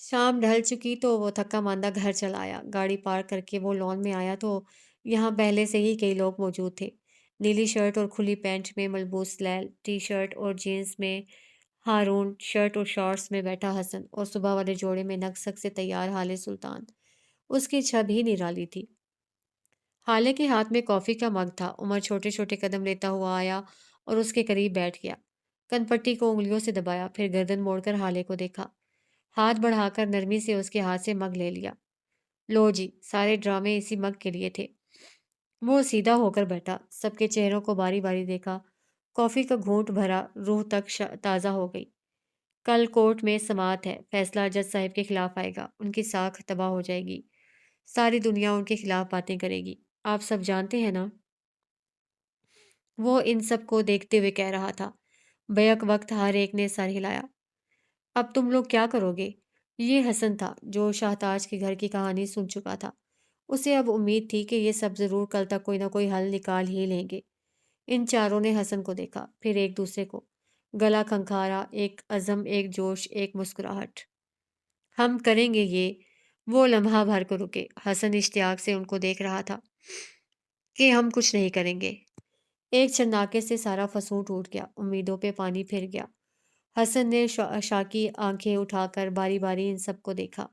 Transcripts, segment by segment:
شام ڈھل چکی تو وہ تھکا ماندہ گھر چلا آیا۔ گاڑی پارک کر کے وہ لان میں آیا تو یہاں پہلے سے ہی کئی لوگ موجود تھے۔ نیلی شرٹ اور کھلی پینٹ میں ملبوس لیل، ٹی شرٹ اور جینس میں ہارون، شرٹ اور شارٹس میں بیٹھا حسن، اور صبح والے جوڑے میں نک سے تیار حال سلطان۔ اس کی چھب ہی نرالی تھی۔ حالے کے ہاتھ میں کافی کا مگ تھا۔ عمر چھوٹے چھوٹے قدم لیتا ہوا آیا اور اس کے قریب بیٹھ گیا۔ کن پٹی کو انگلیوں سے دبایا، پھر گردن موڑ کر حالے کو دیکھا۔ ہاتھ بڑھا کر نرمی سے اس کے ہاتھ سے مگ لے لیا۔ لو جی، سارے ڈرامے اسی مگ کے لیے تھے۔ وہ سیدھا ہو کر بیٹھا، سب کے چہروں کو باری باری دیکھا۔ کافی کا گھونٹ بھرا، روح تک تازہ ہو گئی۔ کل کورٹ میں سماعت ہے، فیصلہ جج صاحب کے خلاف آئے گا، ان کی ساکھ تباہ ہو جائے گی، ساری دنیا ان کے خلاف باتیں کرے گی۔ آپ سب جانتے ہیں نا؟ وہ ان سب کو دیکھتے ہوئے کہہ رہا تھا۔ بیک وقت ہر ایک نے سر ہلایا۔ اب تم لوگ کیا کرو گے؟ یہ حسن تھا جو شاہتاج کے گھر کی کہانی سن چکا تھا۔ اسے اب امید تھی کہ یہ سب ضرور کل تک کوئی نہ کوئی حل نکال ہی لیں گے۔ ان چاروں نے حسن کو دیکھا، پھر ایک دوسرے کو۔ گلا کھنکھارا، ایک عزم، ایک جوش، ایک مسکراہٹ۔ ہم کریں گے یہ۔ وہ لمحہ بھر کو رکے۔ حسن اشتیاق سے ان کو دیکھ رہا تھا کہ ہم کچھ نہیں کریں گے۔ ایک چھناکے سے سارا فسون ٹوٹ گیا، امیدوں پہ پانی پھر گیا۔ حسن نے شاکی آنکھیں اٹھا کر باری باری ان سب کو دیکھا۔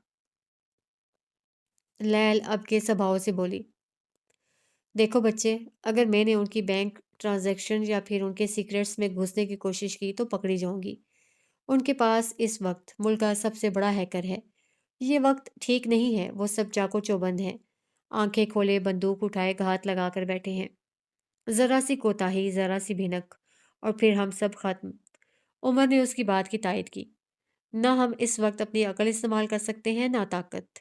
لیل اب کے سبھاؤ سے بولی، دیکھو بچے، اگر میں نے ان کی بینک ٹرانزیکشن یا پھر ان کے سیکریٹس میں گھسنے کی کوشش کی تو پکڑی جاؤں گی۔ ان کے پاس اس وقت ملک کا سب سے بڑا ہیکر ہے۔ یہ وقت ٹھیک نہیں ہے، وہ سب چاقو چوبند ہیں، آنکھیں کھولے بندوق اٹھائے گھات لگا کر بیٹھے ہیں۔ ذرا سی کوتاہی، ذرا سی بھنک، اور پھر ہم سب ختم۔ عمر نے اس کی بات کی تائید کی۔ نہ ہم اس وقت اپنی عقل استعمال کر سکتے ہیں، نہ طاقت،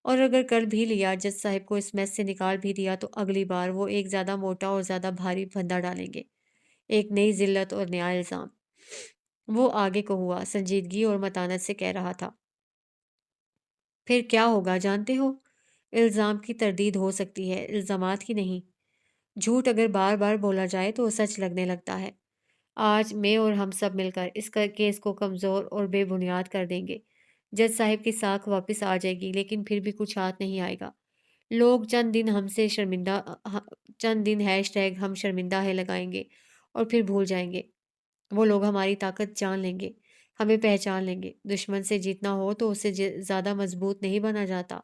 اور اگر کر بھی لیا، جج صاحب کو اس میس سے نکال بھی دیا تو اگلی بار وہ ایک زیادہ موٹا اور زیادہ بھاری پھندا ڈالیں گے، ایک نئی ذلت اور نیا الزام۔ وہ آگے کو ہوا، سنجیدگی اور متانت سے کہہ رہا تھا، پھر کیا ہوگا جانتے ہو؟ الزام کی تردید ہو سکتی ہے، الزامات کی نہیں۔ جھوٹ اگر بار بار بولا جائے تو سچ لگنے لگتا ہے۔ آج میں اور ہم سب مل کر اس کیس کو کمزور اور بے بنیاد کر دیں گے۔ جج صاحب کی ساکھ واپس آ جائے گی، لیکن پھر بھی کچھ ہاتھ نہیں آئے گا۔ لوگ چند دن ہم سے شرمندہ چند دن ہیش ٹیگ ہم شرمندہ ہے لگائیں گے اور پھر بھول جائیں گے۔ وہ لوگ ہماری طاقت جان لیں گے، ہمیں پہچان لیں گے۔ دشمن سے جیتنا ہو تو اسے زیادہ مضبوط نہیں بنا جاتا،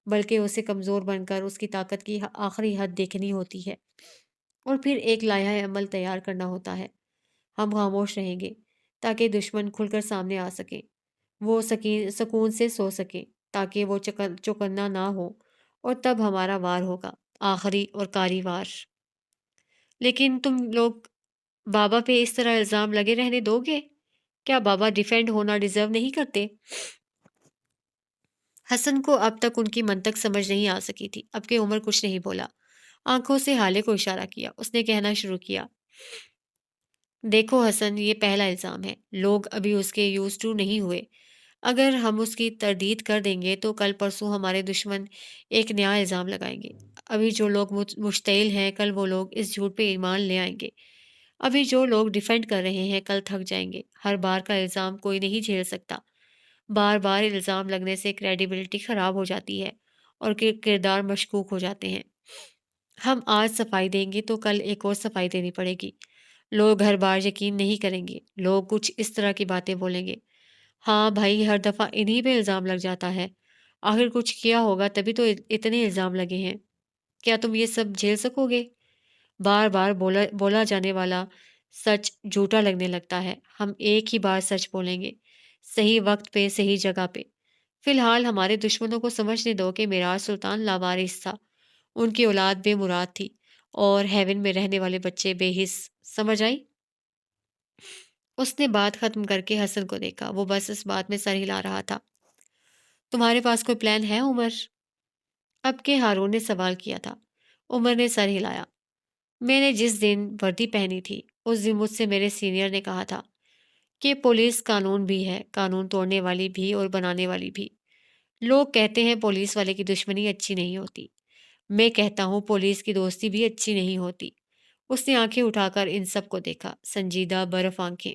بلکہ اسے کمزور بن کر اس کی طاقت کی آخری حد دیکھنی ہوتی ہے، اور پھر ایک لائحہ عمل تیار کرنا ہوتا ہے۔ ہم خاموش رہیں گے تاکہ دشمن کھل کر سامنے آ سکے، وہ سکون سے سو سکے، تاکہ وہ چوکنا نہ ہو، اور تب ہمارا وار ہوگا، آخری اور کاری وار۔ لیکن تم لوگ بابا پہ اس طرح الزام لگے رہنے دو گے؟ کیا بابا ڈیفینڈ ہونا ڈیزرو نہیں کرتے؟ حسن کو اب تک ان کی منطق سمجھ نہیں آ سکی تھی۔ اب کہ عمر کچھ نہیں بولا، آنکھوں سے حالے کو اشارہ کیا۔ اس نے کہنا شروع کیا، دیکھو حسن، یہ پہلا الزام ہے، لوگ ابھی اس کے یوز ٹو نہیں ہوئے۔ اگر ہم اس کی تردید کر دیں گے تو کل پرسوں ہمارے دشمن ایک نیا الزام لگائیں گے۔ ابھی جو لوگ مشتعل ہیں، کل وہ لوگ اس جھوٹ پہ ایمان لے آئیں گے۔ ابھی جو لوگ ڈیفینڈ کر رہے ہیں، کل تھک جائیں گے۔ ہر بار کا الزام کوئی نہیں جھیل سکتا۔ بار بار الزام لگنے سے کریڈیبلٹی خراب ہو جاتی ہے اور کردار مشکوک ہو جاتے ہیں۔ ہم آج صفائی دیں گے تو کل ایک اور صفائی دینی پڑے گی۔ لوگ ہر بار یقین نہیں کریں گے، لوگ کچھ اس طرح کی باتیں بولیں گے، ہاں بھائی ہر دفعہ انہی پہ الزام لگ جاتا ہے، آخر کچھ کیا ہوگا تبھی تو اتنے الزام لگے ہیں۔ کیا تم یہ سب جھیل سکو گے؟ بار بار بولا جانے والا سچ جھوٹا لگنے لگتا ہے۔ ہم ایک ہی بار سچ بولیں گے، صحیح وقت پہ، صحیح جگہ پہ۔ فی الحال ہمارے دشمنوں کو سمجھنے دو کہ میراج سلطان لاوارث تھا، ان کی اولاد بے مراد تھی، اور ہیون میں رہنے والے بچے بے حس۔ سمجھ آئی؟ اس نے بات ختم کر کے حسن کو دیکھا، وہ بس اس بات میں سر ہلا رہا تھا۔ تمہارے پاس کوئی پلان ہے عمر؟ اب کے ہارون نے سوال کیا تھا۔ عمر نے سر ہلایا۔ میں نے جس دن وردی پہنی تھی اس دن مجھ سے میرے سینئر نے کہا تھا کہ پولیس قانون بھی ہے، قانون توڑنے والی بھی اور بنانے والی بھی۔ لوگ کہتے ہیں پولیس والے کی دشمنی اچھی نہیں ہوتی، میں کہتا ہوں پولیس کی دوستی بھی اچھی نہیں ہوتی۔ اس نے آنکھیں اٹھا کر ان سب کو دیکھا، سنجیدہ برف آنکھیں۔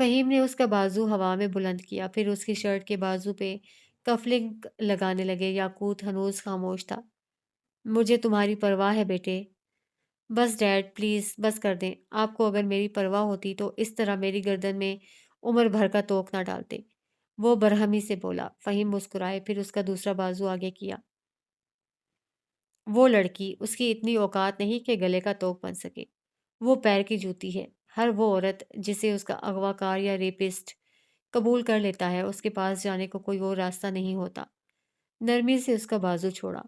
فہیم نے اس کا بازو ہوا میں بلند کیا، پھر اس کی شرٹ کے بازو پہ کفلنگ لگانے لگے۔ یاقوت ہنوز خاموش تھا۔ مجھے تمہاری پرواہ ہے بیٹے۔ بس ڈیڈ پلیز بس کر دیں، آپ کو اگر میری پرواہ ہوتی تو اس طرح میری گردن میں عمر بھر کا توک نہ ڈالتے، وہ برہمی سے بولا۔ فہیم مسکرائے، پھر اس کا دوسرا بازو آگے کیا۔ وہ لڑکی، اس کی اتنی اوقات نہیں کہ گلے کا توق بن سکے۔ وہ پیر کی جوتی ہے۔ ہر وہ عورت جسے اس کا اغوا کار یا ریپسٹ قبول کر لیتا ہے، اس کے پاس جانے کو کوئی اور راستہ نہیں ہوتا۔ نرمی سے اس کا بازو چھوڑا۔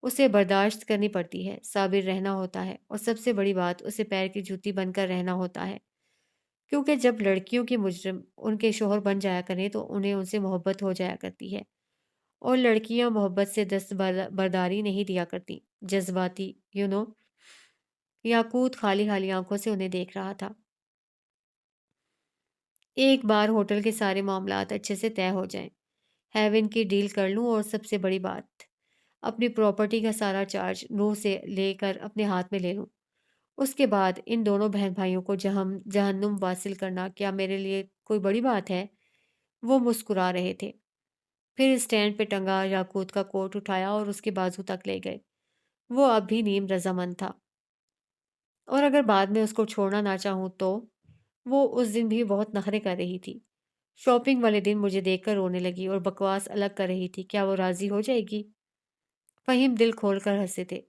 اسے برداشت کرنی پڑتی ہے، صابر رہنا ہوتا ہے، اور سب سے بڑی بات اسے پیر کی جوتی بن کر رہنا ہوتا ہے، کیونکہ جب لڑکیوں کے مجرم ان کے شوہر بن جایا کریں تو انہیں ان سے محبت ہو جایا کرتی ہے، اور لڑکیاں محبت سے برداری نہیں دیا کرتی، جذباتی یاقوت خالی خالی آنکھوں سے انہیں دیکھ رہا تھا۔ ایک بار ہوٹل کے سارے معاملات اچھے سے طے ہو جائیں، ہیون کی ڈیل کر لوں، اور سب سے بڑی بات اپنی پراپرٹی کا سارا چارج نوح سے لے کر اپنے ہاتھ میں لے لوں، اس کے بعد ان دونوں بہن بھائیوں کو جہنم واصل کرنا کیا میرے لیے کوئی بڑی بات ہے؟ وہ مسکرا رہے تھے۔ پھر اسٹینڈ پہ ٹنگا یاقوت کا کوٹ اٹھایا اور اس کے بازو تک لے گئے۔ وہ اب بھی نیم رضامند تھا، اور اگر بعد میں اس کو چھوڑنا نہ چاہوں تو وہ اس دن بھی بہت نخرے کر رہی تھی۔ شاپنگ والے دن مجھے دیکھ کر رونے لگی اور بکواس الگ کر رہی تھی۔ کیا وہ راضی ہو جائے گی؟ فہیم دل کھول کر ہنسے تھے۔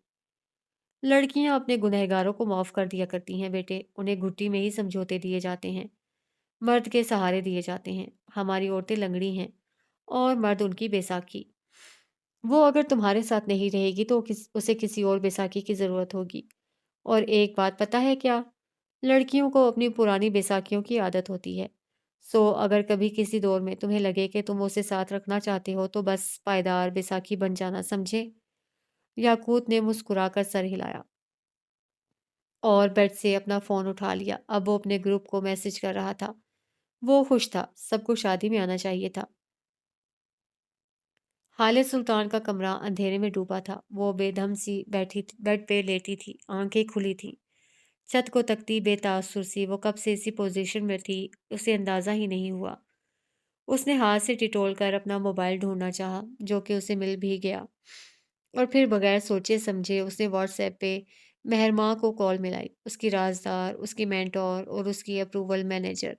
لڑکیاں اپنے گنہگاروں کو معاف کر دیا کرتی ہیں بیٹے، انہیں گھٹی میں ہی سمجھوتے دیے جاتے ہیں، مرد کے سہارے دیے جاتے ہیں۔ ہماری عورتیں لنگڑی ہیں اور مرد ان کی بیساکھی۔ وہ اگر تمہارے ساتھ نہیں رہے گی تو اسے کسی اور بیساکھی کی ضرورت ہوگی۔ اور ایک بات پتہ ہے کیا؟ لڑکیوں کو اپنی پرانی بیساکھیوں کی عادت ہوتی ہے۔ سو اگر کبھی کسی دور میں تمہیں لگے کہ تم اسے ساتھ رکھنا چاہتے ہو تو بس پائیدار بیساکھی بن جانا، سمجھے؟ یاقوت نے مسکرا کر سر ہلایا اور بیڈ سے اپنا فون اٹھا لیا۔ اب وہ اپنے گروپ کو میسج کر رہا تھا۔ وہ خوش تھا، سب کو شادی میں آنا چاہیے تھا۔ حالِ سلطان کا کمرہ اندھیرے میں ڈوبا تھا۔ وہ بے دم سی بیٹھی بیڈ پہ لیٹی تھی، آنکھیں کھلی تھیں، چھت کو تکتی بے تاثر سی۔ وہ کب سے اسی پوزیشن میں تھی اسے اندازہ ہی نہیں ہوا۔ اس نے ہاتھ سے ٹٹول کر اپنا موبائل ڈھونڈنا چاہا، جو کہ اسے مل بھی گیا، اور پھر بغیر سوچے سمجھے اس نے واٹس ایپ پہ مہرماں کو کال ملائی، اس کی رازدار، اس کی مینٹور اور اس کی اپروول مینیجر۔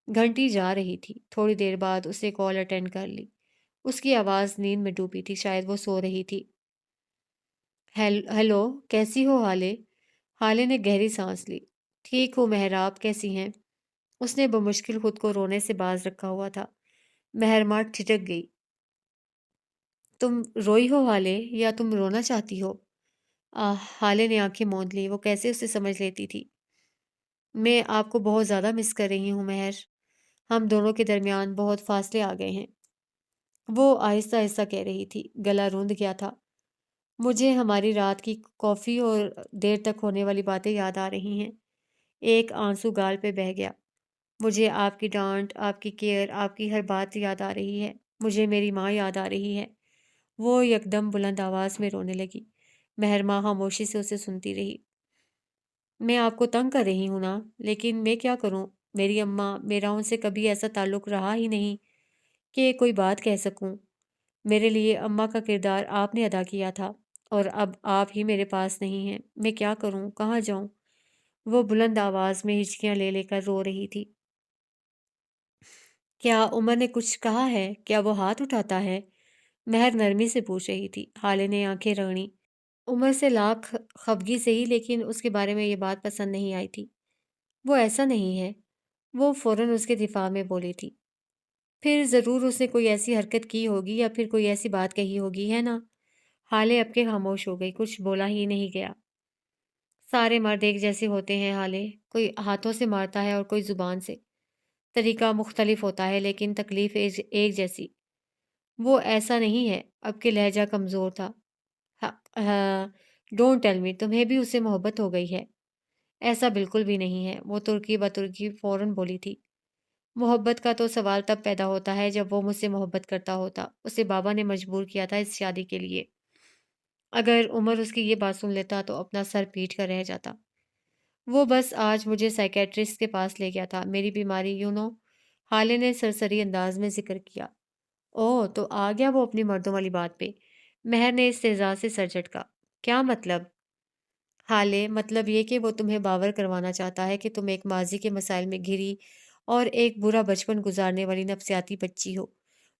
گھنٹی جا رہی تھی۔ تھوڑی دیر بعد اس نے کال اٹینڈ کر لی۔ اس کی آواز نیند میں ڈوبی تھی، شاید وہ سو رہی تھی۔ ہیلو، کیسی ہو حالے؟ حالے نے گہری سانس لی۔ ٹھیک ہوں مہر، آپ کیسی ہیں؟ اس نے بمشکل خود کو رونے سے باز رکھا ہوا تھا۔ مہرماں ٹھٹک گئی۔ تم روئی ہو حالے، یا تم رونا چاہتی ہو؟ حالے نے آنکھیں موند لی۔ وہ کیسے اسے سمجھ لیتی تھی؟ میں آپ کو بہت زیادہ مس کر رہی ہوں مہر، ہم دونوں کے درمیان بہت فاصلے آ گئے ہیں۔ وہ آہستہ آہستہ کہہ رہی تھی، گلا روند گیا تھا۔ مجھے ہماری رات کی کافی اور دیر تک ہونے والی باتیں یاد آ رہی ہیں۔ ایک آنسو گال پہ بہہ گیا۔ مجھے آپ کی ڈانٹ، آپ کی کیئر، آپ کی ہر بات یاد آ رہی ہے۔ مجھے میری ماں یاد آ رہی ہے۔ وہ یکدم بلند آواز میں رونے لگی۔ مہرماں خاموشی سے اسے سنتی رہی۔ میں آپ کو تنگ کر رہی ہوں نا، لیکن میں کیا کروں؟ میری اماں، میرا ان سے کبھی ایسا تعلق رہا ہی نہیں کہ کوئی بات کہہ سکوں۔ میرے لیے اماں کا کردار آپ نے ادا کیا تھا، اور اب آپ ہی میرے پاس نہیں ہیں۔ میں کیا کروں؟ کہاں جاؤں؟ وہ بلند آواز میں ہچکیاں لے لے کر رو رہی تھی۔ کیا عمر نے کچھ کہا ہے؟ کیا وہ ہاتھ اٹھاتا ہے؟ مہر نرمی سے پوچھ رہی تھی۔ حالے نے آنکھیں رگڑیں۔ عمر سے لاکھ خفگی سے ہی، لیکن اس کے بارے میں یہ بات پسند نہیں آئی تھی۔ وہ ایسا نہیں ہے، وہ فوراً اس کے دفاع میں بولی تھی۔ پھر ضرور اس نے کوئی ایسی حرکت کی ہوگی یا پھر کوئی ایسی بات کہی ہوگی، ہے نا؟ حالے اب کے خاموش ہو گئی، کچھ بولا ہی نہیں گیا۔ سارے مرد ایک جیسے ہوتے ہیں حالے، کوئی ہاتھوں سے مارتا ہے اور کوئی زبان سے، طریقہ مختلف ہوتا ہے لیکن تکلیف ایک جیسی۔ وہ ایسا نہیں ہے۔ اب کے لہجہ کمزور تھا۔ ڈونٹ ٹیل می، تمہیں بھی اس سے محبت ہو گئی ہے؟ ایسا بالکل بھی نہیں ہے، وہ ترکی بترکی فوراً بولی تھی۔ محبت کا تو سوال تب پیدا ہوتا ہے جب وہ مجھ سے محبت کرتا ہوتا۔ اسے بابا نے مجبور کیا تھا اس شادی کے لیے۔ اگر عمر اس کی یہ بات سن لیتا تو اپنا سر پیٹ کر رہ جاتا۔ وہ بس آج مجھے سائکیٹرسٹ کے پاس لے گیا تھا، میری بیماری حالے نے سرسری انداز میں ذکر کیا۔ اوہ تو آ گیا وہ اپنی مردوں والی بات پہ۔ مہر نے استہزاء سے سر جھٹکا۔ کیا مطلب؟ حالے مطلب یہ کہ وہ تمہیں باور کروانا چاہتا ہے کہ تم ایک ماضی کے مسائل میں گھری اور ایک برا بچپن گزارنے والی نفسیاتی بچی ہو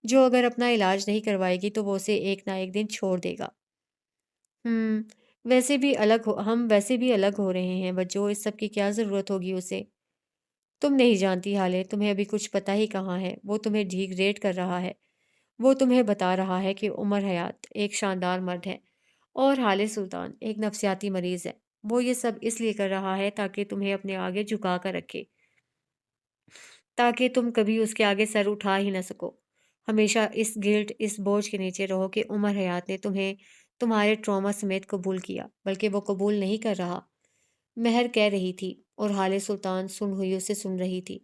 جو اگر اپنا علاج نہیں کروائے گی تو وہ اسے ایک نہ ایک دن چھوڑ دے گا۔ ہم ہم ویسے بھی الگ ہو رہے ہیں بچوں، اس سب کی کیا ضرورت ہوگی اسے؟ تم نہیں جانتی حالے، تمہیں ابھی کچھ پتا ہی کہاں ہے، وہ تمہیں ڈیگریڈ کر رہا ہے۔ وہ تمہیں بتا رہا ہے کہ عمر حیات ایک شاندار مرد ہے اور حال سلطان ایک نفسیاتی مریض ہے۔ وہ یہ سب اس لیے کر رہا ہے تاکہ تمہیں اپنے آگے جھکا کر رکھے، تاکہ تم کبھی اس کے آگے سر اٹھا ہی نہ سکو۔ ہمیشہ اس گلٹ، اس بوجھ کے نیچے رہو کہ عمر حیات نے تمہیں تمہارے ٹراما سمیت قبول کیا، بلکہ وہ قبول نہیں کر رہا۔ مہر کہہ رہی تھی اور حال سلطان سن ہوئی اسے سن رہی تھی۔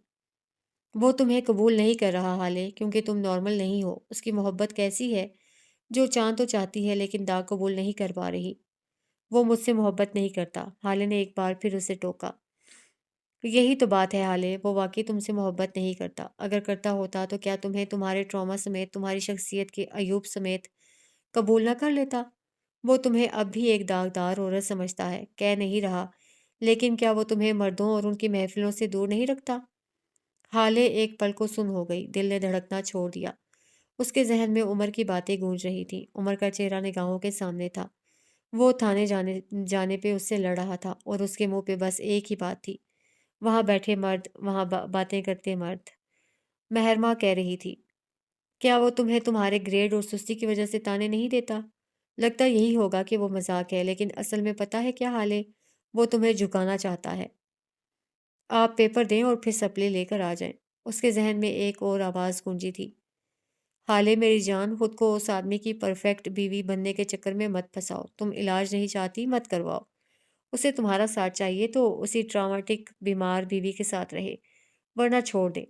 وہ تمہیں قبول نہیں کر رہا حالے کیونکہ تم نارمل نہیں ہو۔ اس کی محبت کیسی ہے جو چاند تو چاہتی ہے لیکن داغ قبول نہیں کر پا رہی۔ وہ مجھ سے محبت نہیں کرتا، حالے نے ایک بار پھر اسے ٹوکا۔ یہی تو بات ہے حالے، وہ واقعی تم سے محبت نہیں کرتا۔ اگر کرتا ہوتا تو کیا تمہیں تمہارے ٹراما سمیت، تمہاری شخصیت کے عیوب سمیت قبول نہ کر لیتا؟ وہ تمہیں اب بھی ایک داغدار عورت سمجھتا ہے، کہہ نہیں رہا، لیکن کیا وہ تمہیں مردوں اور ان کی محفلوں سے دور نہیں رکھتا؟ حالے ایک پل کو سن ہو گئی، دل نے دھڑکنا چھوڑ دیا۔ اس کے ذہن میں عمر کی باتیں گونج رہی تھیں، عمر کا چہرہ نگاہوں کے سامنے تھا۔ وہ تھانے جانے پہ اس سے لڑ رہا تھا اور اس کے منہ پہ بس ایک ہی بات تھی، وہاں بیٹھے مرد، وہاں باتیں کرتے مرد۔ مہرماں کہہ رہی تھی، کیا وہ تمہیں تمہارے گریڈ اور سستی کی وجہ سے تانے نہیں دیتا؟ لگتا یہی ہوگا کہ وہ مذاق ہے، لیکن اصل میں پتہ ہے کیا حال ہے؟ وہ تمہیں جھکانا چاہتا ہے۔ آپ پیپر دیں اور پھر سپلی لے کر آ جائیں۔ اس کے ذہن میں ایک اور آواز گونجی تھی، حالے میری جان، خود کو اس آدمی کی پرفیکٹ بیوی بننے کے چکر میں مت پھنساؤ۔ تم علاج نہیں چاہتی، مت کرواؤ۔ اسے تمہارا ساتھ چاہیے تو اسی ٹرامیٹک بیمار بیوی کے ساتھ رہے، ورنہ چھوڑ دے۔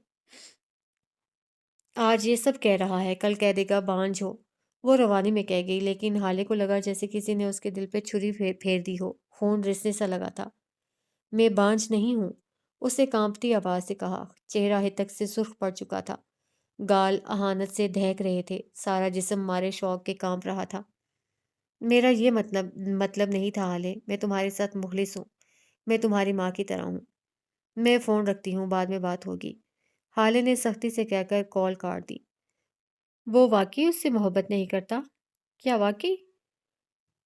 آج یہ سب کہہ رہا ہے، کل کہہ دے گا بانجھ ہو۔ وہ روانی میں کہہ گئی، لیکن حالے کو لگا جیسے کسی نے اس کے دل پہ چھری پھیر دی ہو، خون رسنے سا لگا تھا۔ میں بانجھ نہیں ہوں، اس نے کانپتی آواز سے کہا، چہرہ ہتک سے سرخ پڑ چکا تھا، گال اہانت سے دہک رہے تھے، سارا جسم مارے شوق کے کانپ رہا تھا۔ میرا یہ مطلب نہیں تھا حالے، میں تمہارے ساتھ مخلص ہوں، میں تمہاری ماں کی طرح ہوں۔ میں فون رکھتی ہوں، بعد میں بات ہوگی۔ حالے نے سختی سے کہہ کر کال کاٹ دی۔ وہ واقعی اس سے محبت نہیں کرتا؟ کیا واقعی؟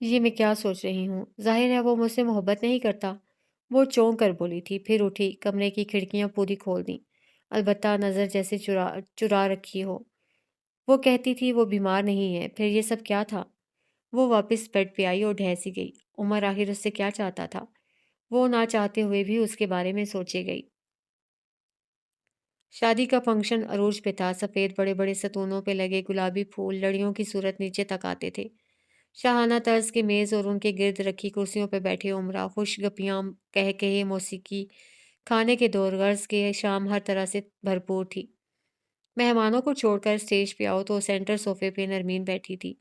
یہ میں کیا سوچ رہی ہوں؟ ظاہر ہے وہ مجھ سے محبت نہیں کرتا۔ وہ چونک کر بولی تھی، پھر اٹھی، کمرے کی کھڑکیاں پوری کھول دیں، البتہ نظر جیسے چرا رکھی ہو۔ وہ کہتی تھی وہ بیمار نہیں ہے، پھر یہ سب کیا تھا؟ وہ واپس بیڈ پہ آئی اور ڈھیسی گئی۔ عمر آخر اس سے کیا چاہتا تھا؟ وہ نہ چاہتے ہوئے بھی اس کے بارے میں سوچے گئی۔ شادی کا فنکشن عروج پہ تھا، سفید بڑے بڑے ستونوں پہ لگے گلابی پھول لڑیوں کی صورت نیچے تک آتے تھے۔ شاہانہ طرز کے میز اور ان کے گرد رکھی کرسیوں پہ بیٹھے عمرہ، خوش گپیاں، کہے موسیقی، کھانے کے دور غرض کے شام ہر طرح سے بھرپور تھی۔ مہمانوں کو چھوڑ کر اسٹیج پہ آؤ تو سینٹر صوفے پہ نرمین بیٹھی تھی۔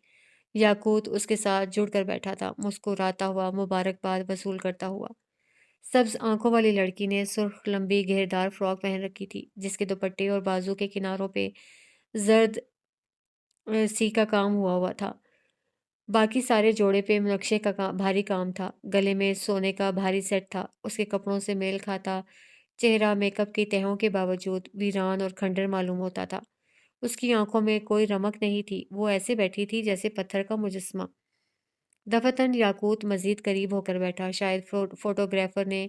یاقوت اس کے ساتھ جڑ کر بیٹھا تھا، مسکراتا ہوا، مبارکباد وصول کرتا ہوا۔ سبز آنکھوں والی لڑکی نے سرخ لمبی گھیردار فراک پہن رکھی تھی، جس کے دوپٹے اور بازو کے کناروں پہ زرد سی کا کام ہوا تھا۔ باقی سارے جوڑے پہ نقشے کا بھاری کام تھا، گلے میں سونے کا بھاری سیٹ تھا، اس کے کپڑوں سے میل کھاتا چہرہ میک اپ کی تہوں کے باوجود ویران اور کھنڈر معلوم ہوتا تھا۔ اس کی آنکھوں میں کوئی رمق نہیں تھی، وہ ایسے بیٹھی تھی جیسے پتھر کا مجسمہ۔ دفتن یاقوت مزید قریب ہو کر بیٹھا، شاید فوٹوگرافر نے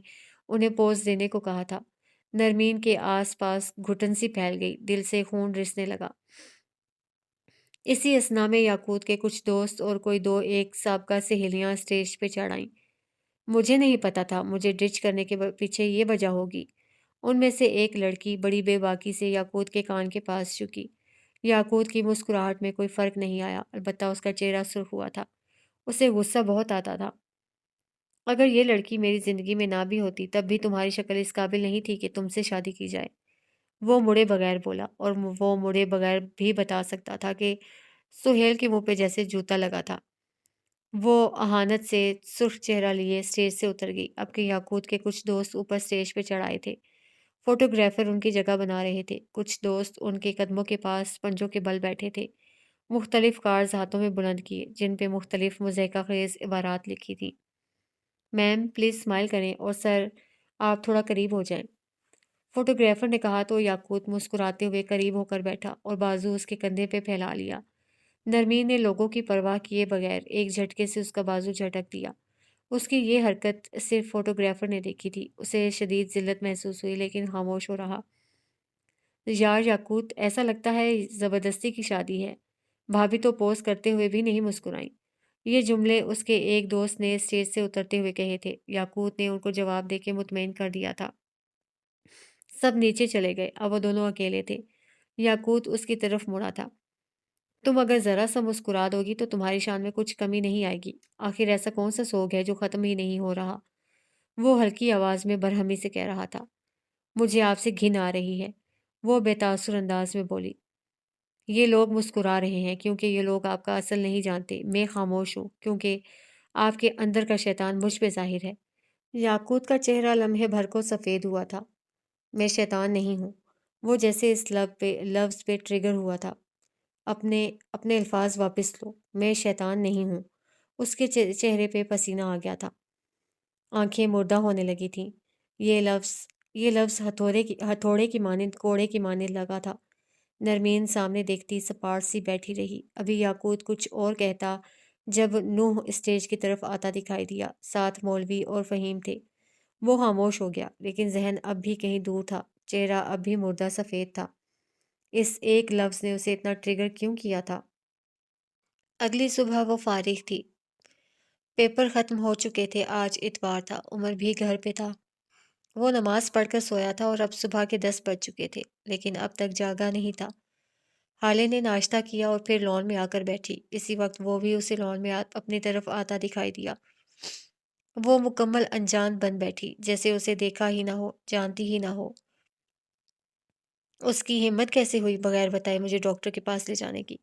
انہیں پوز دینے کو کہا تھا۔ نرمین کے آس پاس گھٹن سی پھیل گئی، دل سے خون رسنے لگا۔ اسی اثنا میں یاقوت کے کچھ دوست اور کوئی دو ایک سابقہ سہیلیاں اسٹیج پہ چڑھ آئیں۔ مجھے نہیں پتا تھا مجھے ڈچ کرنے کے پیچھے یہ وجہ ہوگی۔ ان میں سے ایک لڑکی بڑی بے باکی سے یاقوت کے کان کے پاس جھکی۔ یاقوت کی مسکراہٹ میں کوئی فرق نہیں آیا، البتہ اس کا چہرہ سرخ ہوا تھا۔ اسے غصہ بہت آتا تھا۔ اگر یہ لڑکی میری زندگی میں نہ بھی ہوتی تب بھی تمہاری شکل اس قابل نہیں تھی کہ تم سے شادی کی جائے۔ وہ مڑے بغیر بولا، اور وہ مڑے بغیر بھی بتا سکتا تھا کہ سہیل کے منہ پہ جیسے جوتا لگا تھا۔ وہ اہانت سے سرخ چہرہ لیے اسٹیج سے اتر گئی۔ اب کے یاقوت کے کچھ دوست اوپر اسٹیج پہ چڑھائے تھے۔ فوٹوگرافر ان کی جگہ بنا رہے تھے۔ کچھ دوست ان کے قدموں کے پاس پنجوں کے بل بیٹھے تھے۔ مختلف کارڈز ہاتھوں میں بلند کیے جن پہ مختلف مضحکہ خیز عبارات لکھی تھی۔ میم پلیز اسمائل کریں اور سر آپ تھوڑا قریب ہو جائیں، فوٹوگرافر نے کہا تو یاقوت مسکراتے ہوئے قریب ہو کر بیٹھا اور بازو اس کے کندھے پہ پھیلا لیا۔ نرمین نے لوگوں کی پرواہ کیے بغیر ایک جھٹکے سے اس کا بازو جھٹک دیا۔ اس کی یہ حرکت صرف فوٹوگرافر نے دیکھی تھی۔ اسے شدید ذلت محسوس ہوئی لیکن خاموش ہو رہا۔ یار یاقوت، ایسا لگتا ہے زبردستی کی شادی ہے۔ بھابھی تو پوز کرتے ہوئے بھی نہیں مسکرائیں۔ یہ جملے اس کے ایک دوست نے اسٹیج سے اترتے ہوئے کہے تھے۔ یاقوت نے ان کو جواب دے کے مطمئن کر دیا تھا۔ سب نیچے چلے گئے۔ اب وہ دونوں اکیلے تھے۔ یاقوت اس کی طرف مڑا تھا۔ تم اگر ذرا سا مسکرا دو گی تو تمہاری شان میں کچھ کمی نہیں آئے گی۔ آخر ایسا کون سا سوگ ہے جو ختم ہی نہیں ہو رہا؟ وہ ہلکی آواز میں برہمی سے کہہ رہا تھا۔ مجھے آپ سے گھن آ رہی ہے، وہ بے تاثر انداز میں بولی۔ یہ لوگ مسکرا رہے ہیں کیونکہ یہ لوگ آپ کا اصل نہیں جانتے۔ میں خاموش ہوں کیونکہ آپ کے اندر کا شیطان مجھ پہ ظاہر ہے۔ یاقوت کا چہرہ لمحے بھر کو سفید ہوا تھا۔ میں شیطان نہیں ہوں۔ وہ جیسے اس لفظ پہ ٹریگر ہوا تھا۔ اپنے اپنے الفاظ واپس لو۔ میں شیطان نہیں ہوں۔ اس کے چہرے پہ پسینہ آ گیا تھا۔ آنکھیں مردہ ہونے لگی تھیں۔ یہ لفظ ہتھوڑے کی مانند کوڑے کی مانند لگا تھا۔ نرمین سامنے دیکھتی سپاٹ سی بیٹھی رہی۔ ابھی یاقوت کچھ اور کہتا جب نوح اسٹیج کی طرف آتا دکھائی دیا۔ ساتھ مولوی اور فہیم تھے۔ وہ خاموش ہو گیا لیکن ذہن اب بھی کہیں دور تھا۔ چہرہ اب بھی مردہ سفید تھا۔ اس ایک لفظ نے اسے اتنا ٹریگر کیوں کیا تھا؟ اگلی صبح وہ فارغ تھی۔ پیپر ختم ہو چکے تھے۔ آج اتوار تھا۔ عمر بھی گھر پہ تھا۔ وہ نماز پڑھ کر سویا تھا اور اب صبح کے 10 بج چکے تھے لیکن اب تک جاگا نہیں تھا۔ حالے نے ناشتہ کیا اور پھر لان میں آ کر بیٹھی۔ اسی وقت وہ بھی اسے لان میں اپنی طرف آتا دکھائی دیا۔ وہ مکمل انجان بن بیٹھی جیسے اسے دیکھا ہی نہ ہو، جانتی ہی نہ ہو۔ اس کی ہمت کیسے ہوئی بغیر بتائے مجھے ڈاکٹر کے پاس لے جانے کی؟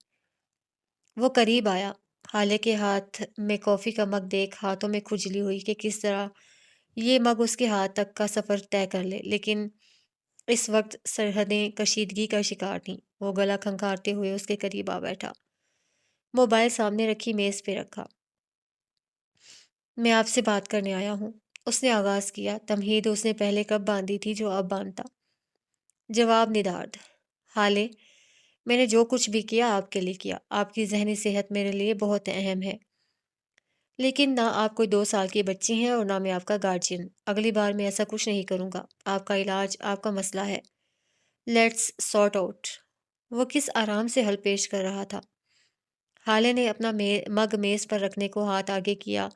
وہ قریب آیا۔ حالے کے ہاتھ میں کافی کا مگ دیکھ ہاتھوں میں کھجلی ہوئی کہ کس طرح یہ مگ اس کے ہاتھ تک کا سفر طے کر لے، لیکن اس وقت سرحدیں کشیدگی کا شکار تھیں۔ وہ گلا کھنکھارتے ہوئے اس کے قریب آ بیٹھا۔ موبائل سامنے رکھی میز پہ رکھا۔ میں آپ سے بات کرنے آیا ہوں، اس نے آغاز کیا۔ تمہید اس نے پہلے کب باندھی تھی جو اب باندھتا؟ جواب ندارد۔ حالے، میں نے جو کچھ بھی کیا آپ کے لیے کیا۔ آپ کی ذہنی صحت میرے لیے بہت اہم ہے، لیکن نہ آپ کوئی 2 سال کی بچی ہیں اور نہ میں آپ کا گارجین۔ اگلی بار میں ایسا کچھ نہیں کروں گا۔ آپ کا علاج آپ کا مسئلہ ہے۔ Let's sort out. وہ کس آرام سے حل پیش کر رہا تھا۔ حالے نے اپنا مگ میز پر رکھنے کو ہاتھ آگے کیا۔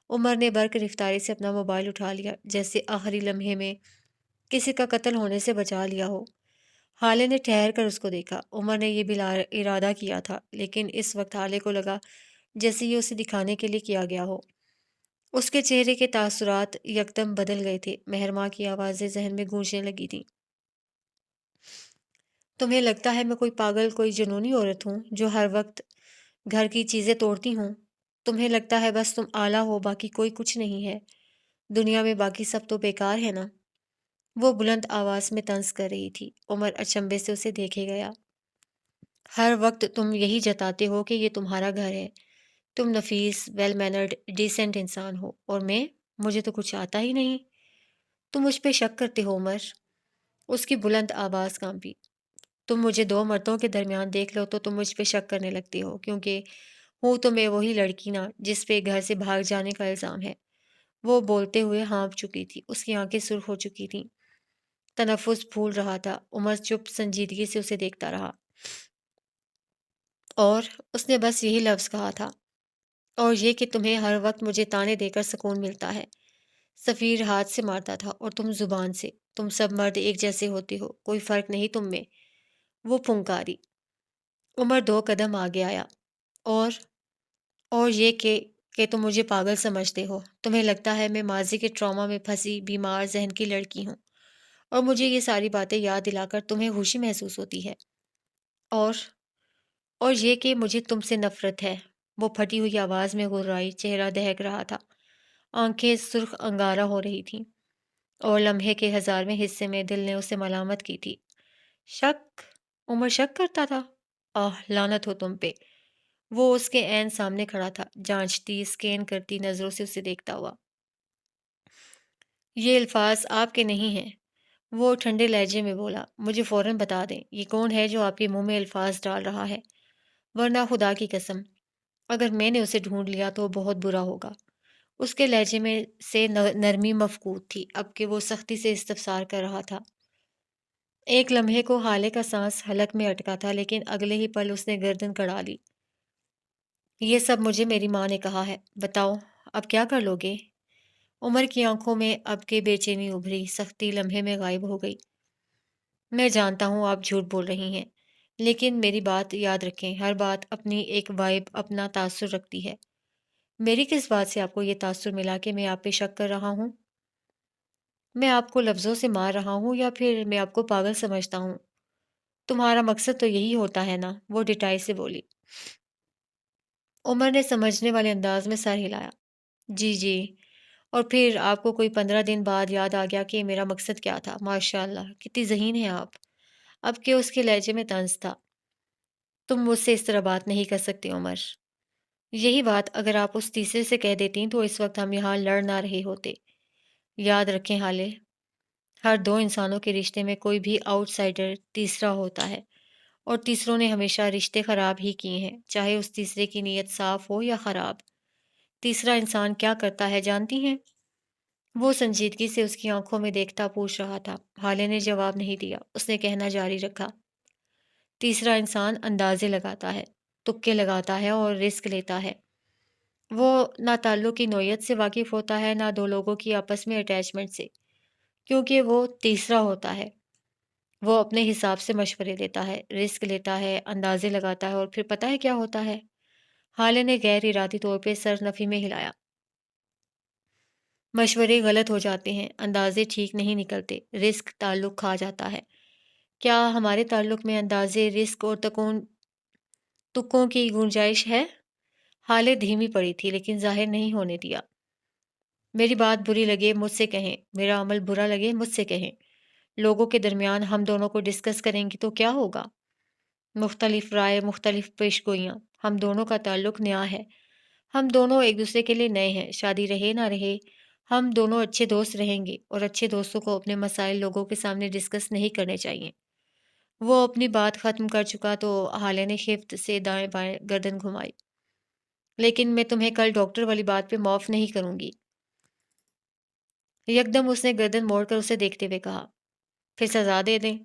عمر نے برق رفتاری سے اپنا موبائل اٹھا لیا جیسے آخری لمحے میں کسی کا قتل ہونے سے بچا لیا ہو۔ حالے نے ٹھہر کر اس کو دیکھا۔ عمر نے یہ بلا ارادہ کیا تھا لیکن اس وقت حالے کو لگا جیسے یہ اسے دکھانے کے لیے کیا گیا ہو۔ اس کے چہرے کے تاثرات یکدم بدل گئے تھے۔ مہرماں کی آوازیں ذہن میں گونجنے لگی تھیں۔ تمہیں لگتا ہے میں کوئی پاگل، کوئی جنونی عورت ہوں جو ہر وقت گھر کی چیزیں توڑتی ہوں؟ تمہیں لگتا ہے بس تم اعلیٰ ہو، باقی کوئی کچھ نہیں ہے؟ دنیا میں باقی سب تو بیکار ہے نا؟ وہ بلند آواز میں طنز کر رہی تھی۔ عمر اچنبے سے اسے دیکھے گیا۔ ہر وقت تم یہی جتاتے ہو کہ یہ تمہارا گھر ہے۔ تم نفیس، ویل مینرڈ، ڈیسنٹ انسان ہو اور میں، مجھے تو کچھ آتا ہی نہیں۔ تم مجھ پہ شک کرتے ہو عمر؟ اس کی بلند آواز کانپی۔ تم مجھے 2 مردوں کے درمیان دیکھ لو تو تم مجھ پہ شک کرنے لگتے ہو کیونکہ ہوں تو میں وہی لڑکی نا جس پہ گھر سے بھاگ جانے کا الزام ہے۔ وہ بولتے ہوئے ہانپ چکی تھی۔ اس کی آنکھیں سرخ ہو چکی تھیں۔ تنفس پھول رہا تھا۔ عمر چپ سنجیدگی سے اسے دیکھتا رہا۔ اور اس نے بس یہی لفظ کہا تھا، اور یہ کہ تمہیں ہر وقت مجھے تانے دے کر سکون ملتا ہے۔ سفیر ہاتھ سے مارتا تھا اور تم زبان سے۔ تم سب مرد ایک جیسے ہوتے ہو، کوئی فرق نہیں تم میں۔ وہ پھنکاری۔ عمر 2 قدم آگے آیا۔ اور یہ کہ تم مجھے پاگل سمجھتے ہو۔ تمہیں لگتا ہے میں ماضی کے ٹراما میں پھنسی بیمار ذہن کی لڑکی ہوں اور مجھے یہ ساری باتیں یاد دلا کر تمہیں خوشی محسوس ہوتی ہے۔ اور یہ کہ مجھے تم سے نفرت ہے۔ وہ پھٹی ہوئی آواز میں غرائی، چہرہ دہک رہا تھا، آنکھیں سرخ انگارہ ہو رہی تھیں، اور لمحے کے ہزارویں حصے میں دل نے اسے ملامت کی تھی۔ شک؟ عمر شک کرتا تھا؟ آہ لعنت ہو تم پہ! وہ اس کے عین سامنے کھڑا تھا، جانچتی، اسکین کرتی نظروں سے اسے دیکھتا ہوا۔ یہ الفاظ آپ کے نہیں ہیں، وہ ٹھنڈے لہجے میں بولا۔ مجھے فوراً بتا دیں، یہ کون ہے جو آپ کے منہ میں الفاظ ڈال رہا ہے؟ ورنہ خدا کی قسم، اگر میں نے اسے ڈھونڈ لیا تو بہت برا ہوگا۔ اس کے لہجے میں سے نرمی مفقود تھی، اب کہ وہ سختی سے استفسار کر رہا تھا۔ ایک لمحے کو حالے کا سانس حلق میں اٹکا تھا، لیکن اگلے ہی پل اس نے گردن کڑا لی۔ یہ سب مجھے میری ماں نے کہا ہے، بتاؤ اب کیا کر لو گے؟ عمر کی آنکھوں میں اب کے بے چینی ابھری، سختی لمحے میں غائب ہو گئی۔ میں جانتا ہوں آپ جھوٹ بول رہی ہیں، لیکن میری بات یاد رکھیں، ہر بات اپنی ایک وائب، اپنا تاثر رکھتی ہے۔ میری کس بات سے آپ کو یہ تاثر ملا کہ میں آپ پہ شک کر رہا ہوں؟ میں آپ کو لفظوں سے مار رہا ہوں یا پھر میں آپ کو پاگل سمجھتا ہوں؟ تمہارا مقصد تو یہی ہوتا ہے نا، وہ ڈٹائی سے بولی۔ عمر نے سمجھنے والے انداز میں سر ہلایا۔ جی جی، اور پھر آپ کو کوئی 15 دن بعد یاد آ گیا کہ میرا مقصد کیا تھا؟ ماشاء اللہ کتنی ذہین ہیں آپ! اب کہ اس کے لہجے میں طنز تھا۔ تم مجھ سے اس طرح بات نہیں کر سکتی عمر۔ یہی بات اگر آپ اس تیسرے سے کہہ دیتیں تو اس وقت ہم یہاں لڑ نہ رہے ہوتے۔ یاد رکھیں حالے، ہر دو انسانوں کے رشتے میں کوئی بھی آؤٹ سائڈر تیسرا ہوتا ہے، اور تیسروں نے ہمیشہ رشتے خراب ہی کیے ہیں، چاہے اس تیسرے کی نیت صاف ہو یا خراب۔ تیسرا انسان کیا کرتا ہے جانتی ہیں؟ وہ سنجیدگی سے اس کی آنکھوں میں دیکھتا پوچھ رہا تھا۔ حالے نے جواب نہیں دیا، اس نے کہنا جاری رکھا۔ تیسرا انسان اندازے لگاتا ہے، تکے لگاتا ہے اور رسک لیتا ہے۔ وہ نہ تعلق کی نوعیت سے واقف ہوتا ہے، نہ دو لوگوں کی آپس میں اٹیچمنٹ سے، کیونکہ وہ تیسرا ہوتا ہے۔ وہ اپنے حساب سے مشورے لیتا ہے، رسک لیتا ہے، اندازے لگاتا ہے، اور پھر پتہ ہے کیا ہوتا ہے؟ حالے نے غیر ارادی طور پہ سر نفی میں ہلایا۔ مشورے غلط ہو جاتے ہیں، اندازے ٹھیک نہیں نکلتے، رسک تعلق کھا جاتا ہے۔ کیا ہمارے تعلق میں اندازے، رسک اور تکوں کی گنجائش ہے؟ حالے دھیمی پڑی تھی، لیکن ظاہر نہیں ہونے دیا۔ میری بات بری لگے مجھ سے کہیں، میرا عمل برا لگے مجھ سے کہیں۔ لوگوں کے درمیان ہم دونوں کو ڈسکس کریں گی تو کیا ہوگا؟ مختلف رائے، مختلف پیش گوئیاں۔ ہم دونوں کا تعلق نیا ہے، ہم دونوں ایک دوسرے کے لیے نئے ہیں، شادی رہے نہ رہے ہم دونوں اچھے دوست رہیں گے، اور اچھے دوستوں کو اپنے مسائل لوگوں کے سامنے ڈسکس نہیں کرنے چاہیے۔ وہ اپنی بات ختم کر چکا تو حالے نے خفت سے دائیں بائیں گردن گھمائی۔ لیکن میں تمہیں کل ڈاکٹر والی بات پہ معاف نہیں کروں گی۔ یکدم اس نے گردن موڑ کر اسے دیکھتے ہوئے کہا۔ پھر سزا دے دیں؟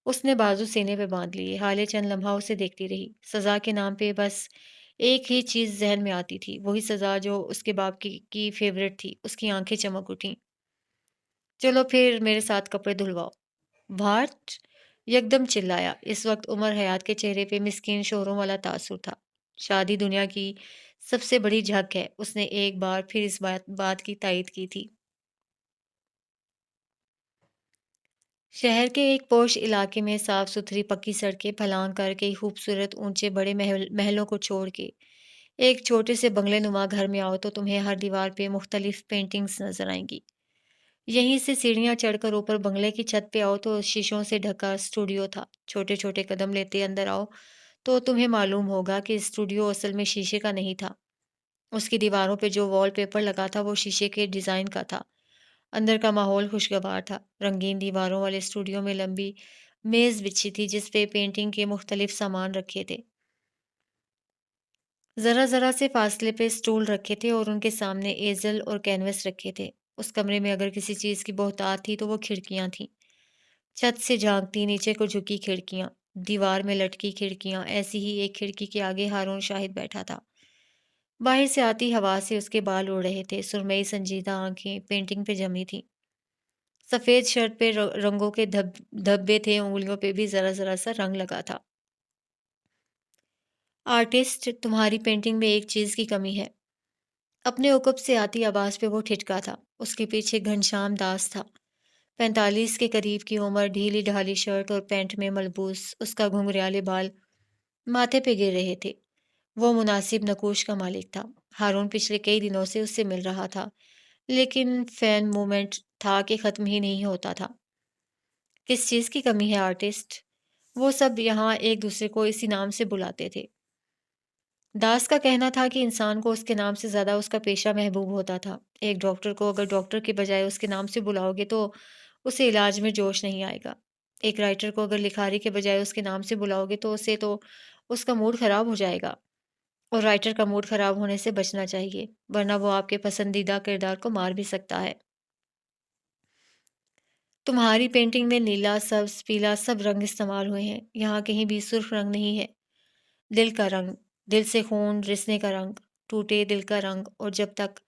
اس نے بازو سینے پہ باندھ لیے۔ حالے چند لمحہ اسے دیکھتی رہی۔ سزا کے نام پہ بس ایک ہی چیز ذہن میں آتی تھی، وہی سزا جو اس کے باپ کی فیورٹ تھی۔ اس کی آنکھیں چمک اٹھیں۔ چلو پھر میرے ساتھ کپڑے دھلواؤ۔ بھاٹ! یکدم چلایا۔ اس وقت عمر حیات کے چہرے پہ مسکین شوہروں والا تاثر تھا۔ شادی دنیا کی سب سے بڑی جھک ہے، اس نے ایک بار پھر اس بات کی تائید کی تھی۔ شہر کے ایک پوش علاقے میں صاف ستھری پکی سڑکیں پھلانگ کر کے خوبصورت اونچے بڑے محلوں کو چھوڑ کے ایک چھوٹے سے بنگلے نما گھر میں آؤ تو تمہیں ہر دیوار پہ مختلف پینٹنگز نظر آئیں گی۔ یہیں سے سیڑھیاں چڑھ کر اوپر بنگلے کی چھت پہ آؤ تو شیشوں سے ڈھکا اسٹوڈیو تھا۔ چھوٹے چھوٹے قدم لیتے اندر آؤ تو تمہیں معلوم ہوگا کہ اسٹوڈیو اصل میں شیشے کا نہیں تھا۔ اس کی دیواروں پہ جو وال پیپر لگا تھا وہ شیشے کے ڈیزائن کا تھا۔ اندر کا ماحول خوشگوار تھا۔ رنگین دیواروں والے اسٹوڈیو میں لمبی میز بچھی تھی جس پہ پینٹنگ کے مختلف سامان رکھے تھے۔ ذرا ذرا سے فاصلے پہ اسٹول رکھے تھے اور ان کے سامنے ایزل اور کینوس رکھے تھے۔ اس کمرے میں اگر کسی چیز کی بہتات تھی تو وہ کھڑکیاں تھیں، چھت سے جھانکتی نیچے کو جھکی کھڑکیاں، دیوار میں لٹکی کھڑکیاں۔ ایسی ہی ایک کھڑکی کے آگے ہارون شاہد بیٹھا تھا۔ باہر سے آتی ہوا سے اس کے بال اڑ رہے تھے، سرمئی سنجیدہ آنکھیں پینٹنگ پہ جمی تھیں۔ سفید شرٹ پہ رنگوں کے دھبے تھے، انگلیوں پہ بھی ذرا ذرا سا رنگ لگا تھا۔ آرٹسٹ، تمہاری پینٹنگ میں ایک چیز کی کمی ہے۔ اپنے عقب سے آتی آواز پہ وہ ٹھٹکا تھا۔ اس کے پیچھے گھنشیام داس تھا، 45 کے قریب کی عمر، ڈھیلی ڈھالی شرٹ اور پینٹ میں ملبوس، اس کا گھنگریالے بال ماتھے پہ گر رہے تھے۔ وہ مناسب نقوش کا مالک تھا۔ ہارون پچھلے کئی دنوں سے اس سے مل رہا تھا، لیکن فین مومنٹ تھا کہ ختم ہی نہیں ہوتا تھا۔ کس چیز کی کمی ہے آرٹسٹ؟ وہ سب یہاں ایک دوسرے کو اسی نام سے بلاتے تھے۔ داس کا کہنا تھا کہ انسان کو اس کے نام سے زیادہ اس کا پیشہ محبوب ہوتا تھا۔ ایک ڈاکٹر کو اگر ڈاکٹر کے بجائے اس کے نام سے بلاؤ گے تو اسے علاج میں جوش نہیں آئے گا۔ ایک رائٹر کو اگر لکھاری کے بجائے اس کے نام سے بلاؤ گے تو اس کا موڈ خراب ہو جائے گا، اور رائٹر کا موڈ خراب ہونے سے بچنا چاہیے، ورنہ وہ آپ کے پسندیدہ کردار کو مار بھی سکتا ہے۔ تمہاری پینٹنگ میں نیلا، سبز، پیلا سب رنگ استعمال ہوئے ہیں، یہاں کہیں بھی سرخ رنگ نہیں ہے۔ دل کا رنگ، دل سے خون رسنے کا رنگ، ٹوٹے دل کا رنگ، اور جب تک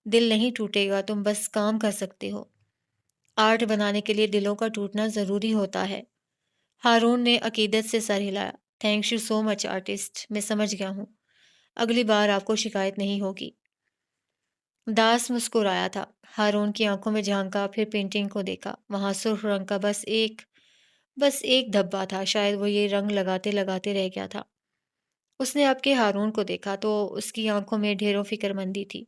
دل نہیں ٹوٹے گا تم بس کام کر سکتے ہو۔ آرٹ بنانے کے لیے دلوں کا ٹوٹنا ضروری ہوتا ہے۔ ہارون نے عقیدت سے سر ہلایا۔ Thank you so much artist, میں سمجھ گیا ہوں، اگلی بار آپ کو شکایت نہیں ہوگی۔ داس مسکرایا تھا۔ ہارون کی آنکھوں میں جھانکا، پھر پینٹنگ کو دیکھا۔ وہاں سرخ رنگ کا بس ایک دھبا تھا، شاید وہ یہ رنگ لگاتے لگاتے رہ گیا تھا۔ اس نے اب کے ہارون کو دیکھا تو اس کی آنکھوں میں ڈھیروں فکر مندی تھی۔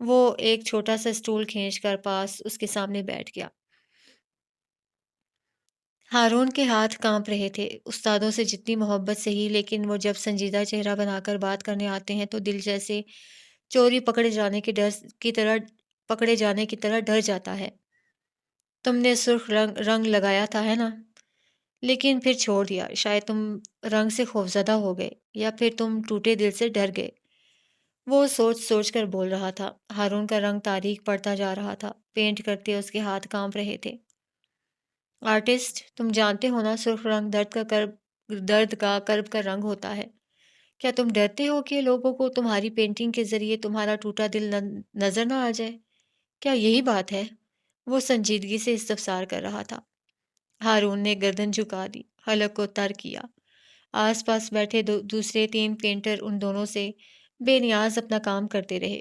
وہ ایک چھوٹا سا اسٹول کھینچ کر پاس اس کے سامنے بیٹھ گیا۔ ہارون کے ہاتھ کانپ رہے تھے۔ استادوں سے جتنی محبت سے ہی، لیکن وہ جب سنجیدہ چہرہ بنا کر بات کرنے آتے ہیں تو دل جیسے چوری پکڑے جانے کی طرح ڈر جاتا ہے۔ تم نے سرخ رنگ لگایا تھا ہے نا؟ لیکن پھر چھوڑ دیا۔ شاید تم رنگ سے خوفزدہ ہو گئے، یا پھر تم ٹوٹے دل سے ڈر گئے۔ وہ سوچ سوچ کر بول رہا تھا۔ ہارون کا رنگ تاریک پڑتا جا رہا تھا۔ پینٹ کرتے اس کے ہاتھ کانپ رہے تھے۔ آرٹسٹ، تم جانتے ہو نا، سرخ رنگ درد کا کرب کا رنگ ہوتا ہے۔ کیا تم ڈرتے ہو کہ لوگوں کو تمہاری پینٹنگ کے ذریعے تمہارا ٹوٹا دل نظر نہ آ جائے؟ کیا یہی بات ہے؟ وہ سنجیدگی سے استفسار کر رہا تھا۔ ہارون نے گردن جھکا دی، حلق کو تر کیا۔ آس پاس بیٹھے دوسرے 3 پینٹر ان دونوں سے بے نیاز اپنا کام کرتے رہے۔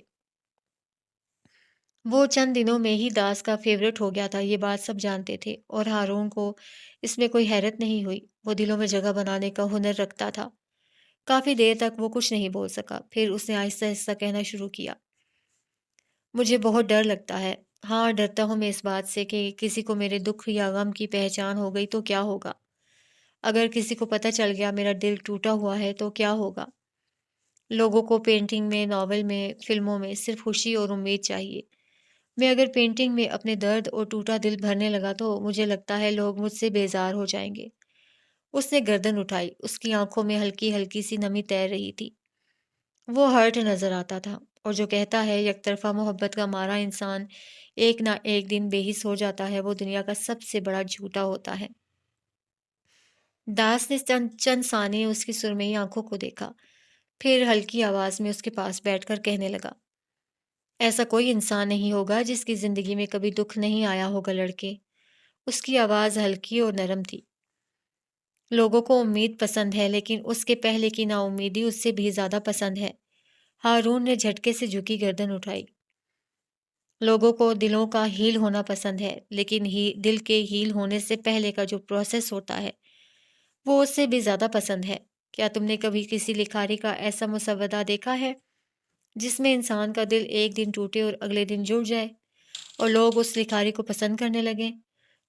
وہ چند دنوں میں ہی داس کا فیورٹ ہو گیا تھا، یہ بات سب جانتے تھے، اور ہارون کو اس میں کوئی حیرت نہیں ہوئی۔ وہ دلوں میں جگہ بنانے کا ہنر رکھتا تھا۔ کافی دیر تک وہ کچھ نہیں بول سکا، پھر اس نے آہستہ آہستہ کہنا شروع کیا۔ مجھے بہت ڈر لگتا ہے۔ ہاں، ڈرتا ہوں میں اس بات سے کہ کسی کو میرے دکھ یا غم کی پہچان ہو گئی تو کیا ہوگا؟ اگر کسی کو پتہ چل گیا میرا دل ٹوٹا ہوا ہے تو کیا ہوگا؟ لوگوں کو پینٹنگ میں، ناول میں، فلموں میں صرف خوشی اور امید چاہیے۔ میں اگر پینٹنگ میں اپنے درد اور ٹوٹا دل بھرنے لگا تو مجھے لگتا ہے لوگ مجھ سے بیزار ہو جائیں گے۔ اس نے گردن اٹھائی، اس کی آنکھوں میں ہلکی ہلکی سی نمی تیر رہی تھی۔ وہ ہرٹ نظر آتا تھا، اور جو کہتا ہے یک طرفہ محبت کا مارا انسان ایک نہ ایک دن بے حس ہو جاتا ہے، وہ دنیا کا سب سے بڑا جھوٹا ہوتا ہے۔ داس نے چند ثانیے اس کی سرمئی آنکھوں کو دیکھا، پھر ہلکی آواز میں اس کے پاس بیٹھ کر کہنے لگا، ایسا کوئی انسان نہیں ہوگا جس کی زندگی میں کبھی دکھ نہیں آیا ہوگا لڑکے۔ اس کی آواز ہلکی اور نرم تھی۔ لوگوں کو امید پسند ہے، لیکن اس کے پہلے کی نا امیدی اس سے بھی زیادہ پسند ہے۔ ہارون نے جھٹکے سے جھکی گردن اٹھائی۔ لوگوں کو دلوں کا ہیل ہونا پسند ہے، لیکن دل کے ہیل ہونے سے پہلے کا جو پروسیس ہوتا ہے وہ اس سے بھی زیادہ پسند ہے۔ کیا تم نے کبھی کسی لکھاری کا ایسا مسودہ دیکھا ہے جس میں انسان کا دل ایک دن ٹوٹے اور اگلے دن جڑ جائے اور لوگ اس لکھاری کو پسند کرنے لگیں؟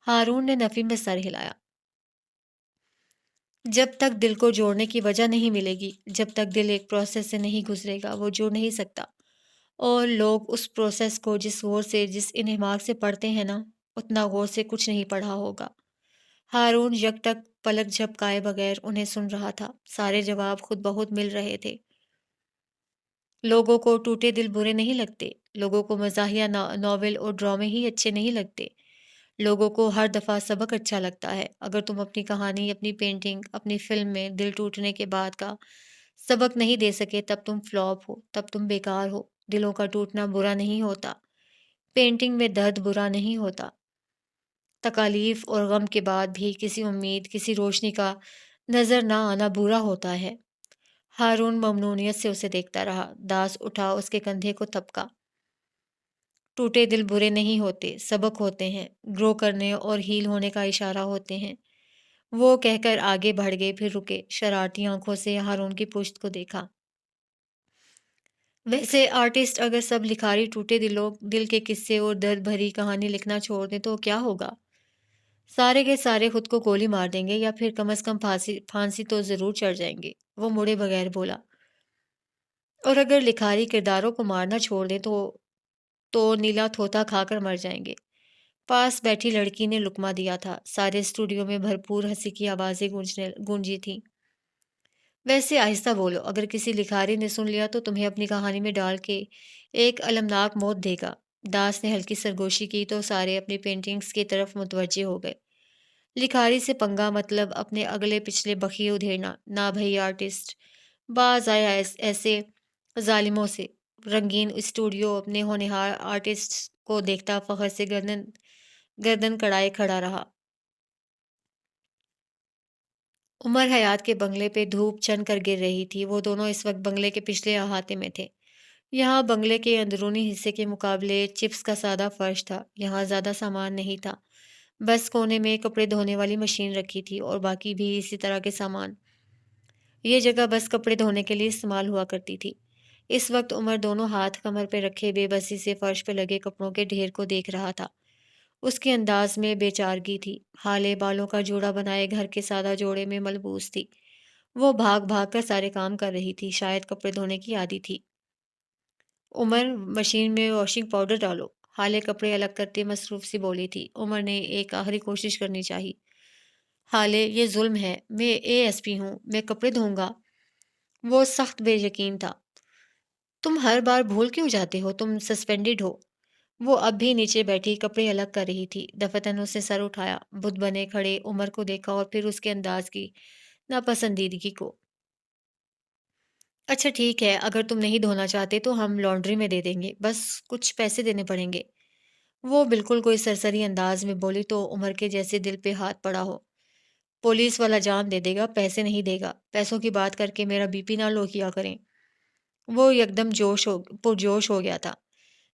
ہارون نے نفی میں سر ہلایا۔ جب تک دل کو جوڑنے کی وجہ نہیں ملے گی، جب تک دل ایک پروسیس سے نہیں گزرے گا، وہ جوڑ نہیں سکتا۔ اور لوگ اس پروسیس کو جس غور سے، جس انہماک سے پڑھتے ہیں نا، اتنا غور سے کچھ نہیں پڑھا ہوگا۔ ہارون یک تک پلک جھپکائے بغیر انہیں سن رہا تھا۔ سارے جواب خود بخود مل رہے تھے۔ لوگوں کو ٹوٹے دل برے نہیں لگتے۔ لوگوں کو مزاحیہ ناول اور ڈرامے ہی اچھے نہیں لگتے۔ لوگوں کو ہر دفعہ سبق اچھا لگتا ہے۔ اگر تم اپنی کہانی، اپنی پینٹنگ، اپنی فلم میں دل ٹوٹنے کے بعد کا سبق نہیں دے سکے، تب تم فلاپ ہو، تب تم بیکار ہو۔ دلوں کا ٹوٹنا برا نہیں ہوتا۔ پینٹنگ میں درد برا نہیں ہوتا۔ تکالیف اور غم کے بعد بھی کسی امید، کسی روشنی کا نظر نہ آنا برا ہوتا ہے۔ ہارون ممنونیت سے اسے دیکھتا رہا۔ داس اٹھا، اس کے کندھے کو تھپکا۔ ٹوٹے دل برے نہیں ہوتے، سبق ہوتے ہیں، گرو کرنے اور ہیل ہونے کا اشارہ ہوتے ہیں۔ وہ کہہ کر آگے بڑھ گئے، پھر رکے، شرارتی آنکھوں سے ہارون کی پشت کو دیکھا۔ ویسے آرٹسٹ اگر سب لکھاری ٹوٹے دل کے قصے اور درد بھری کہانی لکھنا چھوڑ دیں تو کیا ہوگا؟ سارے کے سارے خود کو گولی مار دیں گے یا پھر کم از کم پھانسی تو ضرور چڑھ جائیں گے۔ وہ مڑے بغیر بولا۔ اور اگر لکھاری کرداروں کو مارنا چھوڑ دیں تو نیلا تھوتا کھا کر مر جائیں گے۔ پاس بیٹھی لڑکی نے لقمہ دیا تھا۔ سارے اسٹوڈیو میں بھرپور ہنسی کی آوازیں گونجی تھیں۔ ویسے آہستہ بولو، اگر کسی لکھاری نے سن لیا تو تمہیں اپنی کہانی میں ڈال کے ایک المناک موت دے گا۔ داس نے ہلکی سرگوشی کی تو سارے اپنی پینٹنگز کی طرف متوجہ ہو گئے۔ لکھاری سے پنگا مطلب اپنے اگلے پچھلے بخیے ادھیڑنا، نہ بھئی آرٹسٹ۔ باز آیا ایسے ظالموں سے۔ رنگین اسٹوڈیو اپنے ہونہار آرٹسٹ کو دیکھتا فخر سے گردن کڑائے کھڑا رہا۔ عمر حیات کے بنگلے پہ دھوپ چھن کر گر رہی تھی۔ وہ دونوں اس وقت بنگلے کے پچھلے احاطے میں تھے۔ یہاں بنگلے کے اندرونی حصے کے مقابلے چپس کا سادہ فرش تھا۔ یہاں زیادہ سامان نہیں تھا۔ بس کونے میں کپڑے دھونے والی مشین رکھی تھی اور باقی بھی اسی طرح کے سامان۔ یہ جگہ بس کپڑے دھونے کے لیے استعمال ہوا کرتی تھی۔ اس وقت عمر دونوں ہاتھ کمر پہ رکھے بے بسی سے فرش پہ لگے کپڑوں کے ڈھیر کو دیکھ رہا تھا۔ اس کے انداز میں بے چارگی تھی۔ حالے بالوں کا جوڑا بنائے گھر کے سادہ جوڑے میں ملبوس تھی۔ وہ بھاگ بھاگ کر سارے کام کر رہی تھی، شاید کپڑے دھونے کی عادی تھی۔ عمر، مشین میں واشنگ پاؤڈر ڈالو۔ حالے کپڑے الگ کرتے مصروف سی بولی تھی۔ عمر نے ایک آخری کوشش کرنی چاہی۔ حالے، یہ ظلم ہے، میں ASP ہوں، میں کپڑے دھوں گا۔ وہ سخت بے یقین تھا۔ تم ہر بار بھول کیوں جاتے ہو؟ تم سسپینڈڈ ہو۔ وہ اب بھی نیچے بیٹھی کپڑے الگ کر رہی تھی۔ دفتن اس نے سر اٹھایا، بت بنے کھڑے عمر کو دیکھا اور پھر اس کے انداز کی ناپسندیدگی کو۔ اچھا ٹھیک ہے، اگر تم نہیں دھونا چاہتے تو ہم لانڈری میں دے دیں گے، بس کچھ پیسے دینے پڑیں گے۔ وہ بالکل کوئی سرسری انداز میں بولی تو عمر کے جیسے دل پہ ہاتھ پڑا ہو۔ پولیس والا جان دے دے گا، پیسے نہیں دے گا۔ پیسوں کی بات کر کے میرا BP نہ لو کیا کریں۔ وہ یکدم پرجوش ہو گیا تھا۔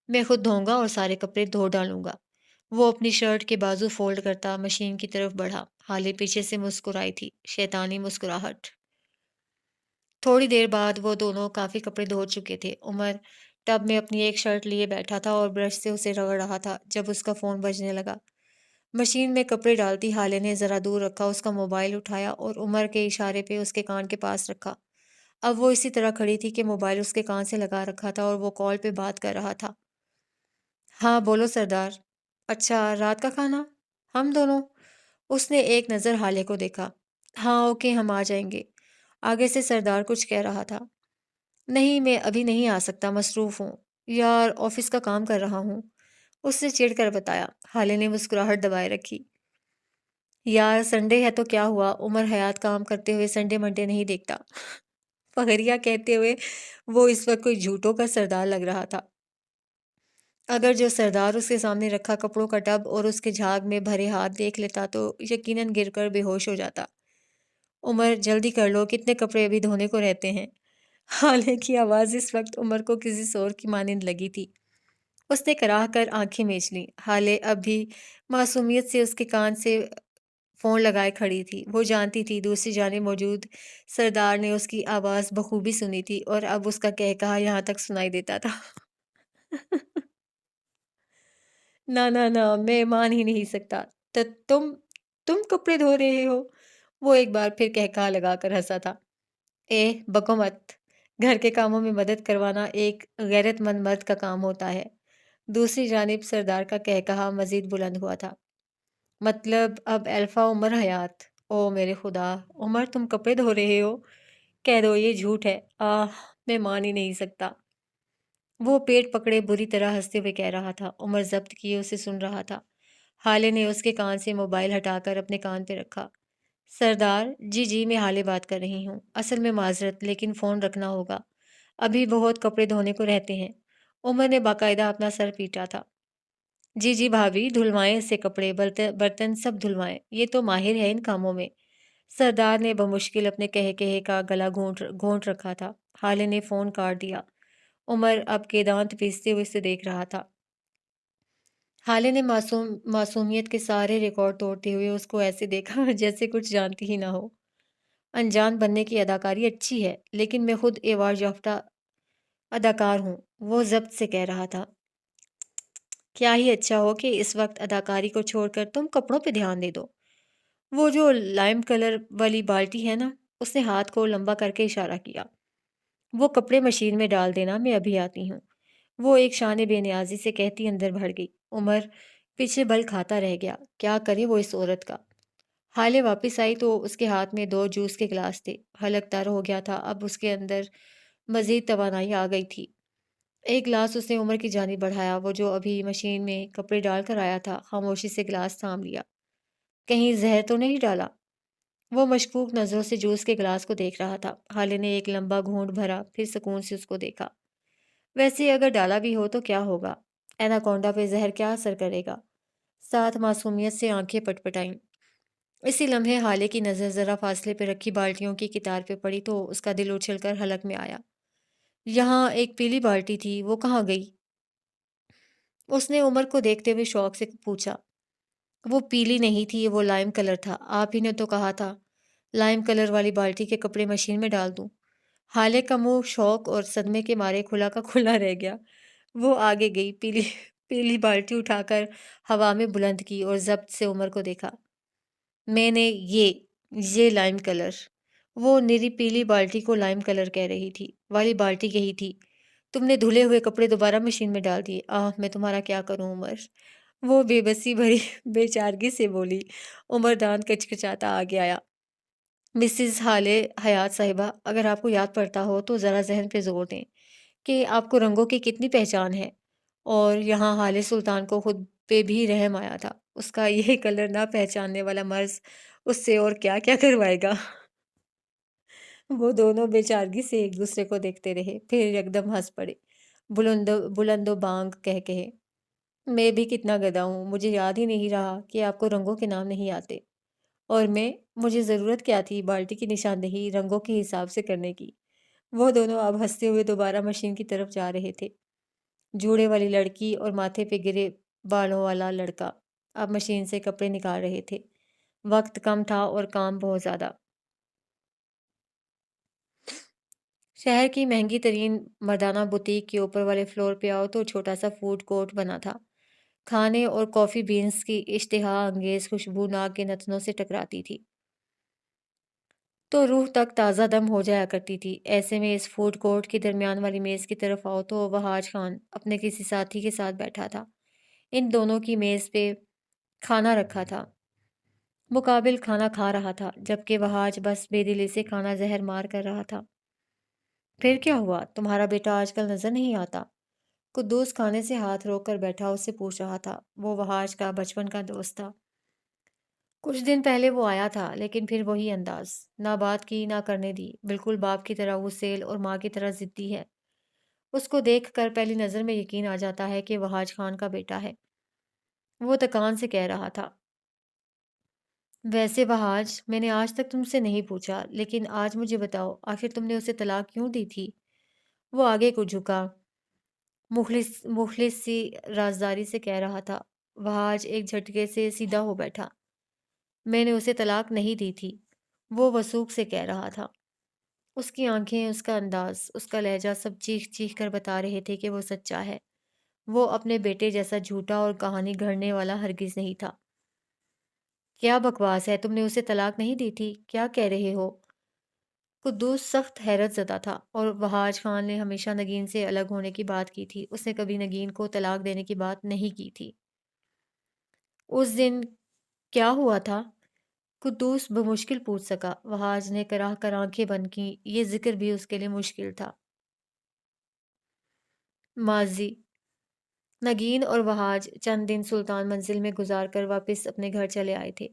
میں خود دھوؤں گا اور سارے کپڑے دھو ڈالوں گا۔ وہ اپنی شرٹ کے بازو فولڈ کرتا مشین کی طرف بڑھا۔ حالے پیچھے سے مسکرائی تھی، شیطانی مسکراہٹ۔ تھوڑی دیر بعد وہ دونوں کافی کپڑے دھو چکے تھے۔ عمر ٹب میں اپنی ایک شرٹ لیے بیٹھا تھا اور برش سے اسے رگڑ رہا تھا جب اس کا فون بجنے لگا۔ مشین میں کپڑے ڈالتی حالے نے ذرا دور رکھا اس کا موبائل اٹھایا اور عمر کے اشارے پہ اس کے کان کے پاس رکھا۔ اب وہ اسی طرح کھڑی تھی کہ موبائل اس کے کان سے لگا رکھا تھا اور وہ کال پہ بات کر رہا تھا۔ ہاں بولو سردار۔ اچھا، رات کا کھانا؟ ہم دونوں؟ اس نے ایک نظر حالے کو دیکھا۔ ہاں اوکے، ہم آ جائیں گے۔ آگے سے سردار کچھ کہہ رہا تھا۔ نہیں، میں ابھی نہیں آ سکتا، مصروف ہوں یار، آفس کا کام کر رہا ہوں، اس نے چڑ کر بتایا۔ حالے نے مسکراہٹ دبائے رکھی۔ یار سنڈے ہے تو کیا ہوا؟ عمر حیات کام کرتے ہوئے سنڈے منڈے نہیں دیکھتا۔ فخریہ کہتے ہوئے وہ اس وقت کوئی جھوٹوں کا سردار لگ رہا تھا۔ اگر جو سردار اس کے سامنے رکھا کپڑوں کا ٹب اور اس کے جھاگ میں بھرے ہاتھ دیکھ لیتا تو یقیناً گر کر بے ہوش ہو جاتا۔ عمر جلدی کر لو، کتنے کپڑے ابھی دھونے کو رہتے ہیں؟ حالے کی آواز اس وقت عمر کو کسی سور کی مانند لگی تھی۔ اس نے کراہ کر آنکھیں میچ لیں۔ حالے اب بھی معصومیت سے اس کے کان سے فون لگائے کھڑی تھی۔ وہ جانتی تھی دوسری جانب موجود سردار نے اس کی آواز بخوبی سنی تھی اور اب اس کا کہا یہاں تک سنائی دیتا تھا۔ نہ میں مان ہی نہیں سکتا۔ تم تم کپڑے دھو رہے ہو؟ وہ ایک بار پھر کہا لگا کر ہنسا تھا۔ بکو مت، گھر کے کاموں میں مدد کروانا ایک غیرت مند مرد کا کام ہوتا ہے۔ دوسری جانب سردار کا کہا مزید بلند ہوا تھا۔ مطلب اب الفا عمر حیات؟ او میرے خدا، عمر تم کپڑے دھو رہے ہو؟ کہہ دو یہ جھوٹ ہے۔ میں مان ہی نہیں سکتا۔ وہ پیٹ پکڑے بری طرح ہنستے ہوئے کہہ رہا تھا۔ عمر ضبط کیے اسے سن رہا تھا۔ حالے نے اس کے کان سے موبائل ہٹا کر اپنے کان پہ رکھا۔ سردار جی میں حالے بات کر رہی ہوں، اصل میں معذرت، لیکن فون رکھنا ہوگا، ابھی بہت کپڑے دھونے کو رہتے ہیں۔ عمر نے باقاعدہ اپنا سر پیٹا تھا۔ جی بھابھی، دھلوائیں اسے، کپڑے برتن سب دھلوائیں، یہ تو ماہر ہے ان کاموں میں۔ سردار نے بمشکل اپنے کہے کا گلا گھونٹ رکھا تھا۔ حالے نے فون کاٹ دیا۔ عمر اب کے دانت پیستے ہوئے اسے دیکھ رہا تھا۔ حالے نے معصومیت کے سارے ریکارڈ توڑتے ہوئے اس کو ایسے دیکھا جیسے کچھ جانتی ہی نہ ہو۔ انجان بننے کی اداکاری اچھی ہے، لیکن میں خود ایوارڈ یافتہ اداکار ہوں، وہ ضبط سے کہہ رہا تھا۔ کیا ہی اچھا ہو کہ اس وقت اداکاری کو چھوڑ کر تم کپڑوں پہ دھیان دے دو۔ وہ جو لائم کلر والی بالٹی ہے نا، اس نے ہاتھ کو لمبا کر کے اشارہ کیا۔ وہ کپڑے مشین میں ڈال دینا، میں ابھی آتی ہوں۔ وہ ایک شان بے نیازی سے کہتی اندر بڑھ گئی۔ عمر پیچھے بل کھاتا رہ گیا، کیا کرے وہ اس عورت کا۔ حالے واپس آئی تو اس کے ہاتھ میں 2 جوس کے گلاس تھے۔ حلق تر ہو گیا تھا، اب اس کے اندر مزید توانائی آ گئی تھی۔ ایک گلاس اس نے عمر کی جانب بڑھایا، وہ جو ابھی مشین میں کپڑے ڈال کر آیا تھا خاموشی سے گلاس تھام لیا۔ کہیں زہر تو نہیں ڈالا؟ وہ مشکوک نظروں سے جوس کے گلاس کو دیکھ رہا تھا۔ حالے نے ایک لمبا گھونٹ بھرا، پھر سکون سے اس کو دیکھا۔ ویسے اگر ڈالا بھی ہو تو کیا ہوگا؟ ایناکونڈا پہ زہر کیا اثر کرے گا؟ ساتھ معصومیت سے آنکھیں پٹ پٹائیں۔ اسی لمحے حالے کی نظر ذرا فاصلے پہ رکھی بالٹیوں کی قطار پہ پڑی تو اس کا دل اچھل کر حلق میں آیا۔ یہاں ایک پیلی بالٹی تھی، وہ کہاں گئی؟ اس نے عمر کو دیکھتے ہوئے شوق سے پوچھا۔ وہ پیلی نہیں تھی، وہ لائم کلر تھا۔ آپ ہی نے تو کہا تھا لائم کلر والی بالٹی کے کپڑے مشین میں ڈال دوں۔ حالے کا منہ شوق اور صدمے کے مارے کھلا کا کھلا رہ گیا۔ وہ آگے گئی، پیلی پیلی بالٹی اٹھا کر ہوا میں بلند کی اور ضبط سے عمر کو دیکھا۔ میں نے یہ لائم کلر، وہ نری پیلی بالٹی کو لائم کلر کہہ رہی تھی، والی بالٹی یہی تھی۔ تم نے دھلے ہوئے کپڑے دوبارہ مشین میں ڈال دیے۔ میں تمہارا کیا کروں عمر؟ وہ بے بسی بھری بے چارگی سے بولی۔ عمر دانت کچکچاتا آگے آیا۔ مسز حالے حیات صاحبہ، اگر آپ کو یاد پڑتا ہو تو ذرا ذہن پہ زور دیں کہ آپ کو رنگوں کی کتنی پہچان ہے۔ اور یہاں حالے سلطان کو خود پہ بھی رحم آیا تھا۔ اس کا یہ کلر نہ پہچاننے والا مرض اس سے اور کیا کیا کروائے گا۔ وہ دونوں بے چارگی سے ایک دوسرے کو دیکھتے رہے، پھر یکدم ہنس پڑے، بلند و بانگ کہہ کہے۔ میں بھی کتنا گدھا ہوں، مجھے یاد ہی نہیں رہا کہ آپ کو رنگوں کے نام نہیں آتے۔ اور مجھے ضرورت کیا تھی بالٹی کی نشاندہی رنگوں کے حساب سے کرنے کی۔ وہ دونوں اب ہنستے ہوئے دوبارہ مشین کی طرف جا رہے تھے۔ جوڑے والی لڑکی اور ماتھے پہ گرے بالوں والا لڑکا اب مشین سے کپڑے نکال رہے تھے۔ وقت کم تھا اور کام بہت زیادہ۔ شہر کی مہنگی ترین مردانہ بوتیک کے اوپر والے فلور پہ آؤ تو چھوٹا سا فوڈ کورٹ بنا تھا۔ کھانے اور کافی بینز کی اشتہا انگیز خوشبو ناک کے نتنوں سے ٹکراتی تھی تو روح تک تازہ دم ہو جایا کرتی تھی۔ ایسے میں اس فوڈ کورٹ کی درمیان والی میز کی طرف آؤ تو وہاج خان اپنے کسی ساتھی کے ساتھ بیٹھا تھا۔ ان دونوں کی میز پہ کھانا رکھا تھا، مقابل کھانا کھا رہا تھا، جبکہ وہاج بس بے دلی سے کھانا زہر مار کر رہا تھا۔ پھر کیا ہوا؟ تمہارا بیٹا آج کل نظر نہیں آتا؟ قدوس کھانے سے ہاتھ روک کر بیٹھا اس سے پوچھ رہا تھا۔ وہ وہاج کا بچپن کا دوست تھا۔ کچھ دن پہلے وہ آیا تھا، لیکن پھر وہی انداز، نہ بات کی نہ کرنے دی، بالکل باپ کی طرح غصیل اور ماں کی طرح ضدی ہے۔ اس کو دیکھ کر پہلی نظر میں یقین آ جاتا ہے کہ وہاج خان کا بیٹا ہے، وہ تکان سے کہہ رہا تھا۔ ویسے وہاج، میں نے آج تک تم سے نہیں پوچھا، لیکن آج مجھے بتاؤ، آخر تم نے اسے طلاق کیوں دی تھی؟ وہ آگے کو جھکا، مخلص سی رازداری سے کہہ رہا تھا۔ وہاج ایک جھٹکے سے سیدھا ہو بیٹھا۔ میں نے اسے طلاق نہیں دی تھی، وہ وثوق سے کہہ رہا تھا۔ اس کی آنکھیں، اس کا انداز، اس کا لہجہ سب چیخ چیخ کر بتا رہے تھے کہ وہ سچا ہے۔ وہ اپنے بیٹے جیسا جھوٹا اور کہانی گھڑنے والا ہرگز نہیں تھا۔ کیا بکواس ہے، تم نے اسے طلاق نہیں دی تھی، کیا کہہ رہے ہو؟ قدوس سخت حیرت زدہ تھا، اور وہاج خان نے ہمیشہ نگین سے الگ ہونے کی بات کی تھی، اس نے کبھی نگین کو طلاق دینے کی بات نہیں کی تھی۔ اس دن کیا ہوا تھا؟ قدوس بمشکل پوچھ سکا۔ وہاج نے کراہ کر آنکھیں بند کیں، یہ ذکر بھی اس کے لیے مشکل تھا۔ ماضی۔ نگین اور وہاج چند دن سلطان منزل میں گزار کر واپس اپنے گھر چلے آئے تھے۔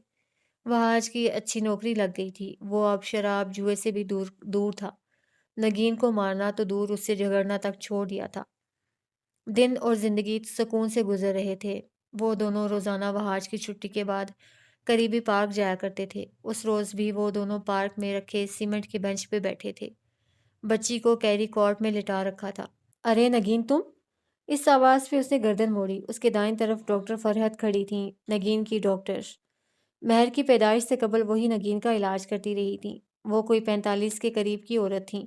وہاج کی اچھی نوکری لگ گئی تھی، وہ اب شراب جوئے سے بھی دور تھا۔ نگین کو مارنا تو دور، اس سے جھگڑنا تک چھوڑ دیا تھا۔ دن اور زندگی سکون سے گزر رہے تھے۔ وہ دونوں روزانہ وہاج کی چھٹی کے بعد قریبی پارک جایا کرتے تھے۔ اس روز بھی وہ دونوں پارک میں رکھے سیمنٹ کے بینچ پہ بیٹھے تھے۔ بچی کو کیری کارٹ میں لٹا رکھا تھا۔ ارے نگین تم؟ اس آواز پہ اس نے گردن موڑی۔ اس کے دائیں طرف ڈاکٹر فرحت کھڑی تھیں، نگین کی ڈاکٹر۔ مہر کی پیدائش سے قبل وہی نگین کا علاج کرتی رہی تھیں۔ وہ کوئی 45 کے قریب کی عورت تھیں۔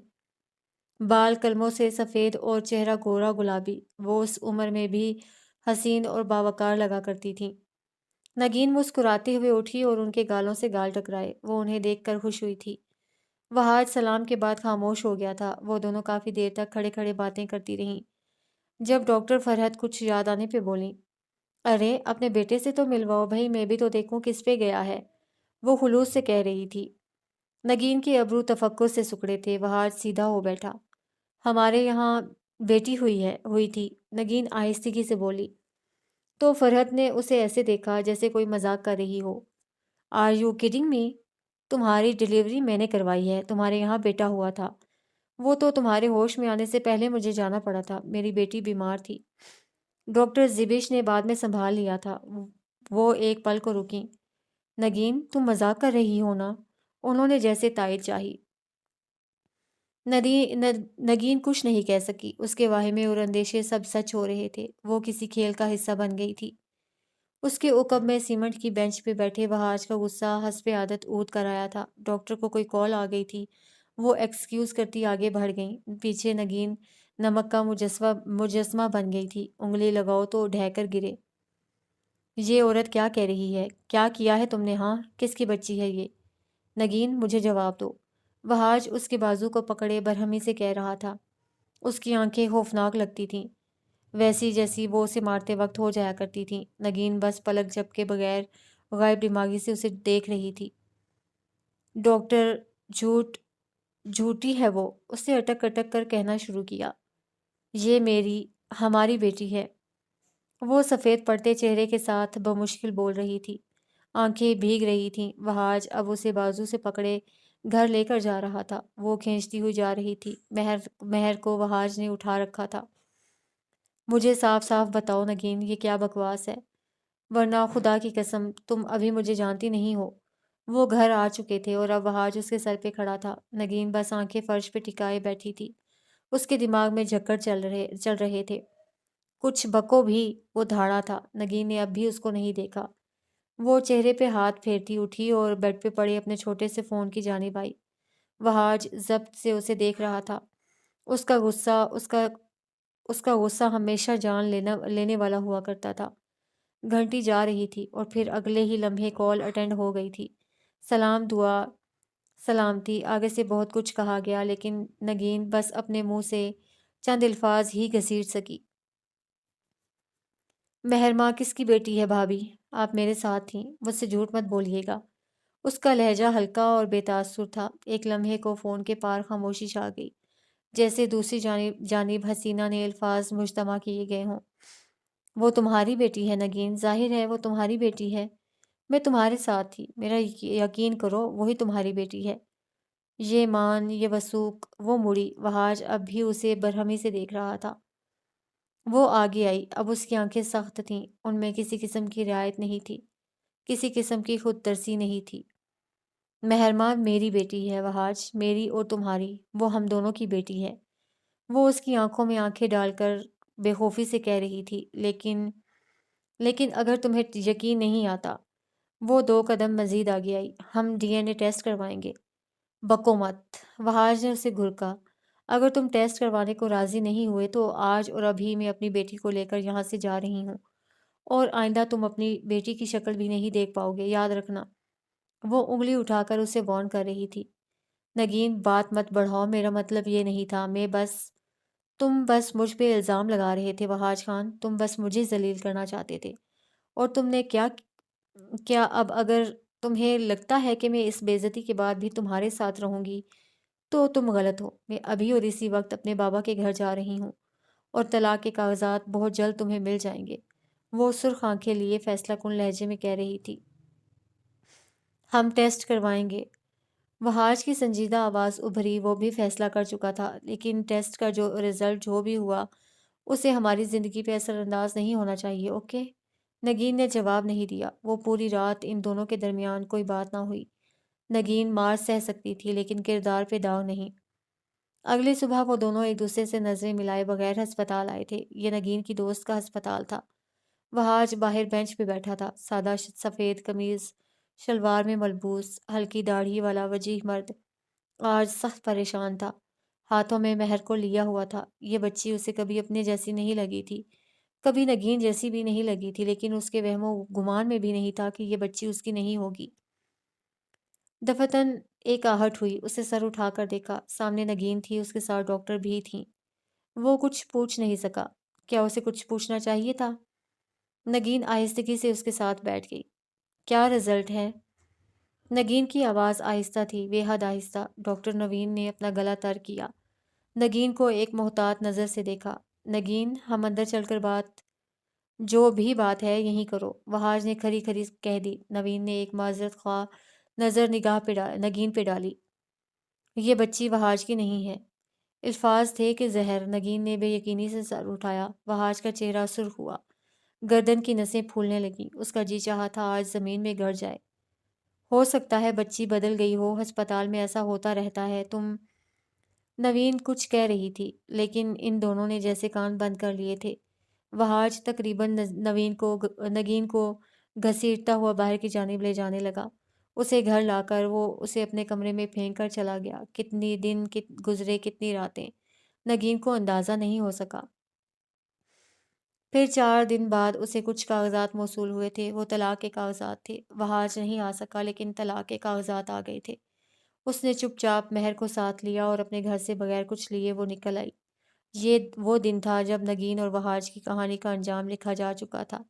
بال قلموں سے سفید اور چہرہ گورا گلابی، وہ اس عمر میں بھی حسین اور باوقار لگا کرتی تھیں۔ نگین مسکراتے ہوئے اٹھی اور ان کے گالوں سے گال ٹکرائے، وہ انہیں دیکھ کر خوش ہوئی تھی۔ وہاج سلام کے بعد خاموش ہو گیا تھا، وہ دونوں کافی دیر تک کھڑے کھڑے باتیں کرتی رہیں۔ جب ڈاکٹر فرحت کچھ یاد آنے پہ بولیں، ارے اپنے بیٹے سے تو ملواؤ بھائی، میں بھی تو دیکھوں کس پہ گیا ہے، وہ خلوص سے کہہ رہی تھی۔ نگین کے ابرو تفکر سے سکڑے تھے، وہاج سیدھا ہو بیٹھا۔ ہمارے یہاں بیٹی ہوئی تھی، نگین آہستگی سے بولی۔ تو فرحت نے اسے ایسے دیکھا جیسے کوئی مذاق کر رہی ہو۔ Are you kidding me? تمہاری ڈلیوری میں نے کروائی ہے، تمہارے یہاں بیٹا ہوا تھا، وہ تو تمہارے ہوش میں آنے سے پہلے مجھے جانا پڑا تھا، میری بیٹی بیمار تھی، ڈاکٹر زبش نے بعد میں سنبھال لیا تھا۔ وہ ایک پل کو رکیں۔ نگین تم مذاق کر رہی ہو نا؟ انہوں نے جیسے تائید چاہی۔ نگین کچھ نہیں کہہ سکی، اس کے واہمے اور اندیشے سب سچ ہو رہے تھے، وہ کسی کھیل کا حصہ بن گئی تھی۔ اس کے عقب میں سیمنٹ کی بینچ پہ بیٹھے وہاج کا غصہ حسب عادت اود کر آیا تھا۔ ڈاکٹر کو کوئی کال آ گئی تھی، وہ ایکسکیوز کرتی آگے بڑھ گئیں۔ پیچھے نگین نمک کا مجسمہ بن گئی تھی، انگلی لگاؤ تو ڈھہ کر گرے۔ یہ عورت کیا کہہ رہی ہے؟ کیا کیا ہے تم نے؟ ہاں، کس کی بچی ہے یہ؟ نگین مجھے جواب دو۔ وہاج اس کے بازو کو پکڑے برہمی سے کہہ رہا تھا۔ اس کی آنکھیں خوفناک لگتی تھیں، ویسی جیسی وہ اسے مارتے وقت ہو جایا کرتی تھیں۔ نگین بس پلک جھپکے بغیر غائب دماغی سے اسے دیکھ رہی تھی۔ ڈاکٹر جھوٹی ہے وہ، اس نے اٹک اٹک کر کہنا شروع کیا۔ یہ ہماری بیٹی ہے۔ وہ سفید پڑتے چہرے کے ساتھ بمشکل بول رہی تھی، آنکھیں بھیگ رہی تھیں۔ وہاج اب اسے بازو سے پکڑے گھر لے کر جا رہا تھا، وہ کھینچتی ہوئی جا رہی تھی۔ مہر کو وہاج نے اٹھا رکھا تھا۔ مجھے صاف صاف بتاؤ نگین، یہ کیا بکواس ہے؟ ورنہ خدا کی قسم تم ابھی مجھے جانتی نہیں ہو۔ وہ گھر آ چکے تھے اور اب وہاج اس کے سر پہ کھڑا تھا۔ نگین بس آنکھیں فرش پہ ٹکائے بیٹھی تھی، اس کے دماغ میں جھکڑ چل رہے تھے۔ کچھ بکو بھی، وہ دھاڑا تھا۔ نگین نے اب بھی اس کو نہیں دیکھا۔ وہ چہرے پہ ہاتھ پھیرتی اٹھی اور بیڈ پہ پڑے اپنے چھوٹے سے فون کی جانب آئی۔ وہاج ضبط سے اسے دیکھ رہا تھا۔ اس کا غصہ ہمیشہ جان لینے والا ہوا کرتا تھا۔ گھنٹی جا رہی تھی اور پھر اگلے ہی لمحے کال اٹینڈ ہو گئی تھی۔ سلام، دعا، سلامتی، آگے سے بہت کچھ کہا گیا لیکن نگین بس اپنے منہ سے چند الفاظ ہی گھسیٹ سکی۔ مہرماں کس کی بیٹی ہے بھابھی؟ آپ میرے ساتھ تھیں، مجھ سے جھوٹ مت بولیے گا۔ اس کا لہجہ ہلکا اور بے تاثر تھا۔ ایک لمحے کو فون کے پار خاموشی چھا گئی، جیسے دوسری جانب حسینہ نے الفاظ مجتمع کیے گئے ہوں۔ وہ تمہاری بیٹی ہے نگین، ظاہر ہے وہ تمہاری بیٹی ہے۔ میں تمہارے ساتھ تھی، میرا یقین کرو وہی تمہاری بیٹی ہے۔ یہ مان، یہ وثوق۔ وہ مڑی، وہاج اب بھی اسے برہمی سے دیکھ رہا تھا۔ وہ آگے آئی، اب اس کی آنکھیں سخت تھیں، ان میں کسی قسم کی رعایت نہیں تھی، کسی قسم کی خود ترسی نہیں تھی۔ مہرماں میری بیٹی ہے وہاج، میری اور تمہاری، وہ ہم دونوں کی بیٹی ہے۔ وہ اس کی آنکھوں میں آنکھیں ڈال کر بے خوفی سے کہہ رہی تھی۔ لیکن اگر تمہیں یقین نہیں آتا، وہ 2 قدم مزید آگے آئی، ہم ڈی این اے ٹیسٹ کروائیں گے۔ بکو مت، وہاج نے اسے گھرکا۔ اگر تم ٹیسٹ کروانے کو راضی نہیں ہوئے تو آج اور ابھی میں اپنی بیٹی کو لے کر یہاں سے جا رہی ہوں، اور آئندہ تم اپنی بیٹی کی شکل بھی نہیں دیکھ پاؤ گے، یاد رکھنا۔ وہ انگلی اٹھا کر اسے وارن کر رہی تھی۔ نگین بات مت بڑھاؤ، میرا مطلب یہ نہیں تھا، تم بس مجھ پہ الزام لگا رہے تھے وہاج خان، تم بس مجھے ذلیل کرنا چاہتے تھے، اور تم نے کیا اب اگر تمہیں لگتا ہے کہ میں اس بے عزتی کے بعد بھی تمہارے ساتھ رہوں گی تو تم غلط ہو۔ میں ابھی اور اسی وقت اپنے بابا کے گھر جا رہی ہوں، اور طلاق کے کاغذات بہت جلد تمہیں مل جائیں گے، وہ سرخ آنکھیں لیے فیصلہ کن لہجے میں کہہ رہی تھی۔ ہم ٹیسٹ کروائیں گے۔ وہاج کی سنجیدہ آواز ابھری، وہ بھی فیصلہ کر چکا تھا، لیکن ٹیسٹ کا جو رزلٹ جو بھی ہوا اسے ہماری زندگی پہ اثر انداز نہیں ہونا چاہیے، اوکے؟ نگین نے جواب نہیں دیا۔ وہ پوری رات ان دونوں کے درمیان کوئی بات نہ ہوئی۔ نگین مار سہ سکتی تھی لیکن کردار پہ داغ نہیں۔ اگلی صبح وہ دونوں ایک دوسرے سے نظریں ملائے بغیر ہسپتال آئے تھے۔ یہ نگین کی دوست کا ہسپتال تھا۔ وہاج باہر بینچ پہ بیٹھا تھا، سادہ سفید قمیض شلوار میں ملبوس، ہلکی داڑھی والا وجیح مرد، آج سخت پریشان تھا۔ ہاتھوں میں مہر کو لیا ہوا تھا۔ یہ بچی اسے کبھی اپنے جیسی نہیں لگی تھی، کبھی نگین جیسی بھی نہیں لگی تھی، لیکن اس کے وہم و گمان میں بھی نہیں تھا کہ یہ بچی اس کی نہیں ہوگی۔ دفتن ایک آہٹ ہوئی، اسے سر اٹھا کر دیکھا، سامنے نگین تھی، اس کے ساتھ ڈاکٹر بھی تھیں۔ وہ کچھ پوچھ نہیں سکا۔ کیا اسے کچھ پوچھنا چاہیے تھا؟ نگین آہستگی سے اس کے ساتھ بیٹھ گئی۔ کیا رزلٹ ہے؟ نگین کی آواز آہستہ تھی، بے حد آہستہ۔ ڈاکٹر نوین نے اپنا گلا تر کیا، نگین کو ایک محتاط نظر سے دیکھا۔ نگین، ہم اندر چل کر جو بھی بات ہے یہیں کرو، وہاج نے کھری کھری کہہ دی۔ نوین نے ایک معذرت خواہ نظر نگین پہ ڈالی۔ یہ بچی وہاج کی نہیں ہے۔ الفاظ تھے کہ زہر۔ نگین نے بے یقینی سے سر اٹھایا۔ وہاج کا چہرہ سرخ ہوا، گردن کی نسیں پھولنے لگیں۔ اس کا جی چاہا تھا آج زمین میں گڑ جائے۔ ہو سکتا ہے بچی بدل گئی ہو، ہسپتال میں ایسا ہوتا رہتا ہے۔ نوین کچھ کہہ رہی تھی، لیکن ان دونوں نے جیسے کان بند کر لیے تھے۔ وہاج تقریباً نگین کو گھسیٹتا ہوا باہر کی جانب لے جانے لگا۔ اسے گھر لا کر وہ اسے اپنے کمرے میں پھینک کر چلا گیا۔ کتنی دن گزرے، کتنی راتیں، نگین کو اندازہ نہیں ہو سکا۔ پھر 4 دن بعد اسے کچھ کاغذات موصول ہوئے تھے۔ وہ طلاق کے کاغذات تھے۔ وہاج نہیں آ سکا، لیکن طلاق کے کاغذات آ گئے تھے۔ اس نے چپ چاپ مہر کو ساتھ لیا اور اپنے گھر سے بغیر کچھ لیے وہ نکل آئی۔ یہ وہ دن تھا جب نگین اور وہاج کی کہانی کا انجام لکھا جا چکا تھا،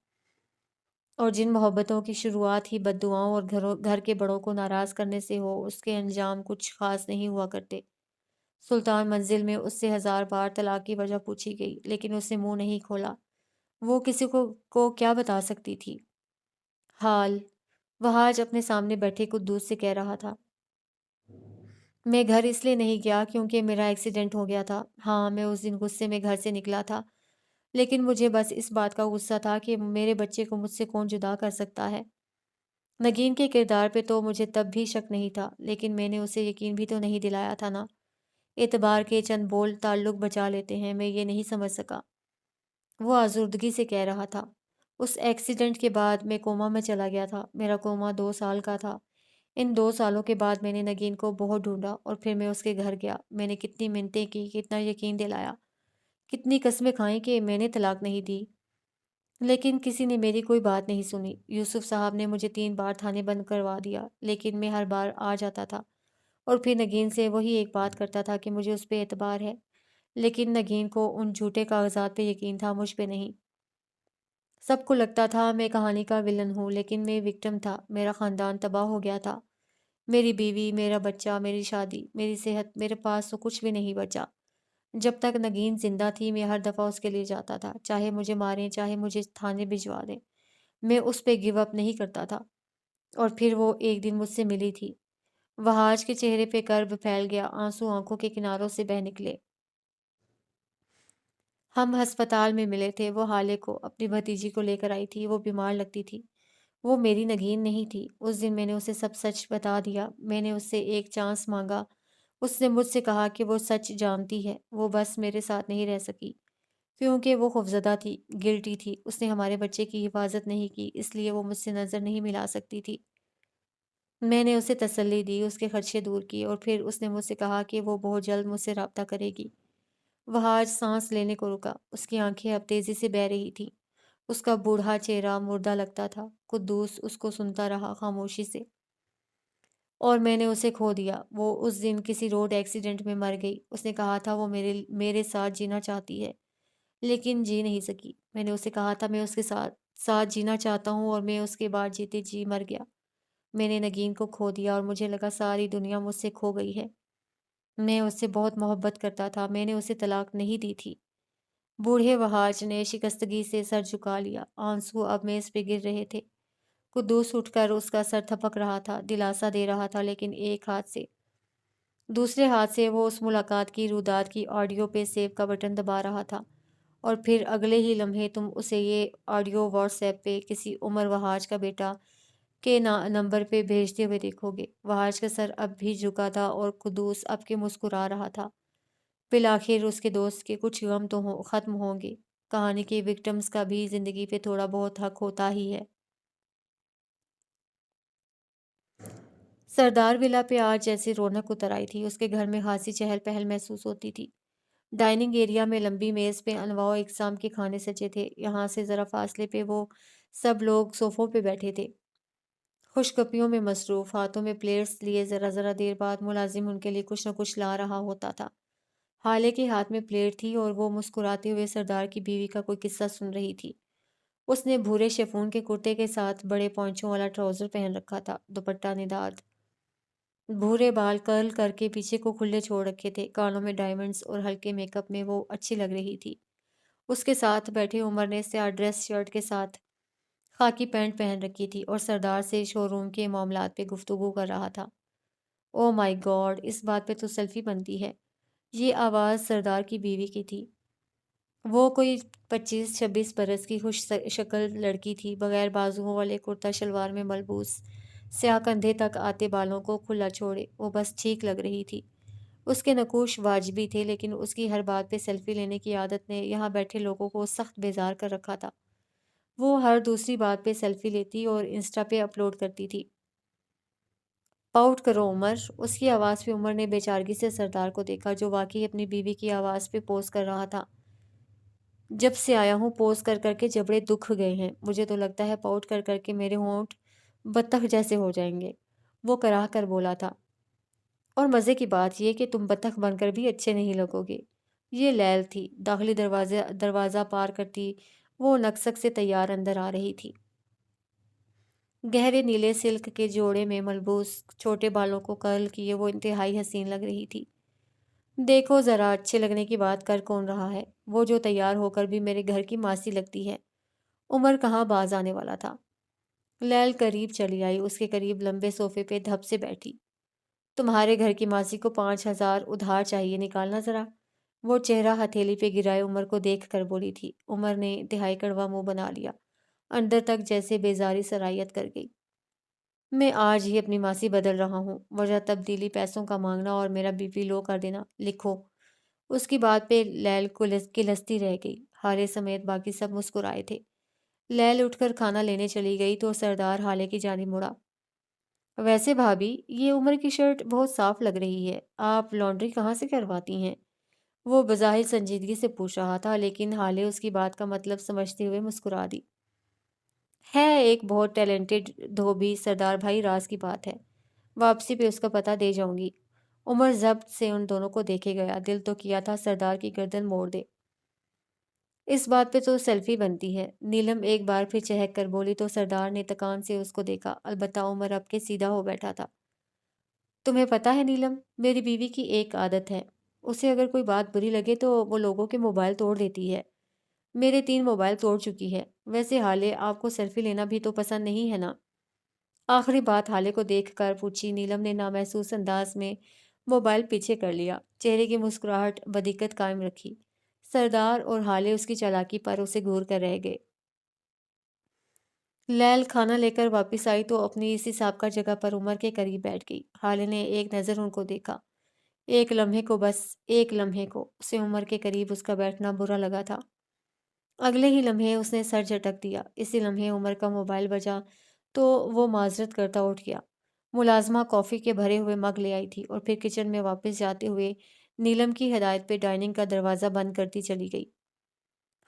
اور جن محبتوں کی شروعات ہی بد دعاؤں اور گھر کے بڑوں کو ناراض کرنے سے ہو، اس کے انجام کچھ خاص نہیں ہوا کرتے۔ سلطان منزل میں اس سے 1000 بار طلاق کی وجہ پوچھی گئی، لیکن اس نے منہ نہیں کھولا۔ وہ کسی کو کیا بتا سکتی تھی؟ حال وہاج اپنے سامنے بیٹھے قدوس سے کہہ رہا تھا، میں گھر اس لیے نہیں گیا کیونکہ میرا ایکسیڈنٹ ہو گیا تھا۔ ہاں، میں اس دن غصے میں گھر سے نکلا تھا، لیکن مجھے بس اس بات کا غصہ تھا کہ میرے بچے کو مجھ سے کون جدا کر سکتا ہے۔ نگین کے کردار پہ تو مجھے تب بھی شک نہیں تھا، لیکن میں نے اسے یقین بھی تو نہیں دلایا تھا نا۔ اعتبار کے چند بول تعلق بچا لیتے ہیں، میں یہ نہیں سمجھ سکا۔ وہ آزردگی سے کہہ رہا تھا، اس ایکسیڈنٹ کے بعد میں کوما میں چلا گیا تھا۔ میرا کوما 2 سال کا تھا۔ ان 2 سالوں کے بعد میں نے نگین کو بہت ڈھونڈا، اور پھر میں اس کے گھر گیا۔ میں نے کتنی منتیں کی، کتنا یقین دلایا، کتنی قسمیں کھائیں کہ میں نے طلاق نہیں دی، لیکن کسی نے میری کوئی بات نہیں سنی۔ یوسف صاحب نے مجھے 3 بار تھانے بند کروا دیا، لیکن میں ہر بار آ جاتا تھا، اور پھر نگین سے وہی ایک بات کرتا تھا کہ مجھے اس پہ اعتبار ہے، لیکن نگین کو ان جھوٹے کاغذات پہ یقین تھا، مجھ پہ نہیں۔ سب کو لگتا تھا میں کہانی کا ولن ہوں، لیکن میں وکٹم تھا۔ میرا خاندان تباہ ہو گیا تھا، میری بیوی، میرا بچہ، میری شادی، میری صحت، میرے پاس تو کچھ بھی نہیں بچا۔ جب تک نگین زندہ تھی میں ہر دفعہ اس کے لیے جاتا تھا، چاہے مجھے ماریں، چاہے مجھے تھانے بھجوا دیں، میں اس پہ گیو اپ نہیں کرتا تھا۔ اور پھر وہ ایک دن مجھ سے ملی تھی۔ وہاج کے چہرے پہ کرب پھیل گیا، آنسو آنکھوں کے کناروں سے بہہ نکلے۔ ہم ہسپتال میں ملے تھے، وہ حالے کو، اپنی بھتیجی کو لے کر آئی تھی، وہ بیمار لگتی تھی۔ وہ میری نگین نہیں تھی۔ اس دن میں نے اسے سب سچ بتا دیا۔ میں نے اس سے ایک چانس مانگا۔ اس نے مجھ سے کہا کہ وہ سچ جانتی ہے۔ وہ بس میرے ساتھ نہیں رہ سکی کیونکہ وہ خوفزدہ تھی، گلٹی تھی۔ اس نے ہمارے بچے کی حفاظت نہیں کی، اس لیے وہ مجھ سے نظر نہیں ملا سکتی تھی۔ میں نے اسے تسلی دی، اس کے خدشے دور کیے، اور پھر اس نے مجھ سے کہا کہ وہ بہت جلد مجھ سے رابطہ کرے گی۔ وہاج سانس لینے کو رکا، اس کی آنکھیں اب تیزی سے بہہ رہی تھیں۔ اس کا بوڑھا چہرہ مردہ لگتا تھا۔ قدوس اس کو سنتا رہا خاموشی سے۔ اور میں نے اسے کھو دیا۔ وہ اس دن کسی روڈ ایکسیڈنٹ میں مر گئی۔ اس نے کہا تھا وہ میرے ساتھ جینا چاہتی ہے، لیکن جی نہیں سکی۔ میں نے اسے کہا تھا میں اس کے ساتھ جینا چاہتا ہوں، اور میں اس کے بعد جیتے جی مر گیا۔ میں نے نگین کو کھو دیا، اور مجھے لگا ساری دنیا مجھ سے کھو گئی ہے۔ میں اس سے بہت محبت کرتا تھا، میں نے اسے طلاق نہیں دی تھی۔ بوڑھے وہاج نے شکستگی سے سر جھکا لیا، آنسو اب میز پہ گر رہے تھے۔ قدوس اٹھ کر اس کا سر تھپک رہا تھا، دلاسا دے رہا تھا، لیکن ایک ہاتھ سے۔ دوسرے ہاتھ سے وہ اس ملاقات کی روداد کی آڈیو پہ سیو کا بٹن دبا رہا تھا، اور پھر اگلے ہی لمحے تم اسے یہ آڈیو واٹس ایپ پہ کسی عمر وہاج کا بیٹا کے نمبر پہ بھیجتے ہوئے دیکھو گے۔ وہاج کا سر اب بھی جھکا تھا، اور قدوس اب کے مسکرا رہا تھا۔ بالآخر اس کے دوست کے کچھ غم تو ختم ہوں گے۔ کہانی کے وکٹمز کا بھی زندگی پہ تھوڑا بہت حق ہوتا ہی ہے۔ سردار ولا پہ آج جیسی رونق اتر آئی تھی، اس کے گھر میں خاصی چہل پہل محسوس ہوتی تھی۔ ڈائننگ ایریا میں لمبی میز پہ انواع و اقسام کے کھانے سجے تھے، یہاں سے ذرا فاصلے پہ وہ سب لوگ صوفوں پہ بیٹھے تھے، خوش گپیوں میں مصروف، ہاتھوں میں پلیٹس لیے ذرا ذرا دیر بعد ملازم ان کے لیے کچھ نہ کچھ لا رہا ہوتا تھا۔ حالے کے ہاتھ میں پلیٹ تھی اور وہ مسکراتے ہوئے سردار کی بیوی کا کوئی قصہ سن رہی تھی۔ اس نے بھورے شیفون کے کرتے کے ساتھ بڑے پونچھوں والا ٹراؤزر پہن رکھا تھا، دوپٹہ نداد، بھورے بال کرل کر کے پیچھے کو کھلے چھوڑ رکھے تھے، کانوں میں ڈائمنڈز اور ہلکے میک اپ میں وہ اچھی لگ رہی تھی۔ اس کے ساتھ بیٹھے عمر نے سیاہ ڈریس شرٹ کے ساتھ خاکی پینٹ پہن رکھی تھی اور سردار سے شو روم کے معاملات پہ گفتگو کر رہا تھا۔ او مائی گاڈ، اس بات پہ تو سیلفی بنتی ہے۔ یہ آواز سردار کی بیوی کی تھی۔ وہ کوئی 25-26 برس کی خوش شکل لڑکی تھی، بغیر بازوؤں والے کرتا شلوار میں ملبوس، سیاہ کندھے تک آتے بالوں کو کھلا چھوڑے وہ بس ٹھیک لگ رہی تھی۔ اس کے نقوش واجبی تھے، لیکن اس کی ہر بات پہ سیلفی لینے کی عادت نے یہاں بیٹھے لوگوں کو سخت بیزار کر رکھا تھا۔ وہ ہر دوسری بات پہ سیلفی لیتی اور انسٹا پہ اپلوڈ کرتی تھی۔ پاؤٹ کرو عمر، اس کی آواز پہ عمر نے بے چارگی سے سردار کو دیکھا، جو واقعی اپنی بیوی کی آواز پہ پوز کر رہا تھا۔ جب سے آیا ہوں پوز کر کر کے جبڑے دکھ گئے ہیں، مجھے تو لگتا ہے پاؤٹ کر کر کے میرے ہونٹ بطخ جیسے ہو جائیں گے، وہ کراہ کر بولا تھا۔ اور مزے کی بات یہ کہ تم بطخ بن کر بھی اچھے نہیں لگو گے۔ یہ لیل تھی، داخلی دروازہ پار کرتی وہ نکسک سے تیار اندر آ رہی تھی۔ گہرے نیلے سلک کے جوڑے میں ملبوس چھوٹے بالوں کو کرل کیے وہ انتہائی حسین لگ رہی تھی۔ دیکھو ذرا، اچھے لگنے کی بات کر کون رہا ہے؟ وہ جو تیار ہو کر بھی میرے گھر کی ماسی لگتی ہے۔ عمر کہاں باز آنے والا تھا۔ لیل قریب چلی آئی، اس کے قریب لمبے صوفے پہ دھپ سے بیٹھی۔ تمہارے گھر کی ماسی کو 5,000 ادھار چاہیے، نکالنا ذرا۔ وہ چہرہ ہتھیلی پہ گرائے عمر کو دیکھ کر بولی تھی۔ عمر نے انتہائی کڑوا منہ بنا لیا، اندر تک جیسے بیزاری سرایت کر گئی۔ میں آج ہی اپنی ماسی بدل رہا ہوں، وجہ تبدیلی پیسوں کا مانگنا اور میرا بی پی لو کر دینا، لکھو۔ اس کی بات پہ لیل کلستی رہ گئی، ہالے سمیت باقی سب مسکرائے تھے۔ لیل اٹھ کر کھانا لینے چلی گئی تو سردار حالے کی جانب مڑا۔ ویسے بھابی، یہ عمر کی شرٹ بہت صاف لگ رہی ہے، آپ لانڈری کہاں سے کرواتی ہیں؟ وہ بظاہر سنجیدگی سے پوچھ رہا تھا، لیکن حالے اس کی بات کا مطلب سمجھتے ہوئے مسکرا دی۔ ہے ایک بہت ٹیلنٹڈ دھوبی، سردار بھائی، راز کی بات ہے، واپسی پہ اس کا پتہ دے جاؤں گی۔ عمر ضبط سے ان دونوں کو دیکھے گیا، دل تو کیا تھا سردار کی گردن موڑ دے۔ اس بات پہ تو سیلفی بنتی ہے، نیلم ایک بار پھر چہک کر بولی تو سردار نے تکان سے اس کو دیکھا، البتہ عمر اب کے سیدھا ہو بیٹھا تھا۔ تمہیں پتہ ہے نیلم، میری بیوی کی ایک عادت ہے، اسے اگر کوئی بات بری لگے تو وہ لوگوں کے موبائل توڑ دیتی ہے۔ میرے 3 موبائل توڑ چکی ہے۔ ویسے حالے، آپ کو سیلفی لینا بھی تو پسند نہیں ہے نا؟ آخری بات حالے کو دیکھ کر پوچھی۔ نیلم نے نامحسوس انداز میں موبائل پیچھے کر لیا، چہرے کی مسکراہٹ بدقت قائم رکھی۔ سردار اور حالے اس کی چالاکی پر اسے گور کر رہ گئے۔ لیل کھانا لے کر واپس آئی تو اپنی اسی سابقہ جگہ پر عمر کے قریب بیٹھ گئی۔ حالے نے ایک نظر ان کو دیکھا، ایک لمحے کو، بس ایک لمحے کو، اسے عمر کے قریب اس کا بیٹھنا برا لگا تھا۔ اگلے ہی لمحے اس نے سر جھٹک دیا، اسی لمحے عمر کا موبائل بجا تو وہ معذرت کرتا اٹھ گیا۔ ملازمہ کافی کے بھرے ہوئے مگ لے آئی تھی اور پھر کچن میں واپس جاتے ہوئے نیلم کی ہدایت پہ ڈائننگ کا دروازہ بند کرتی چلی گئی۔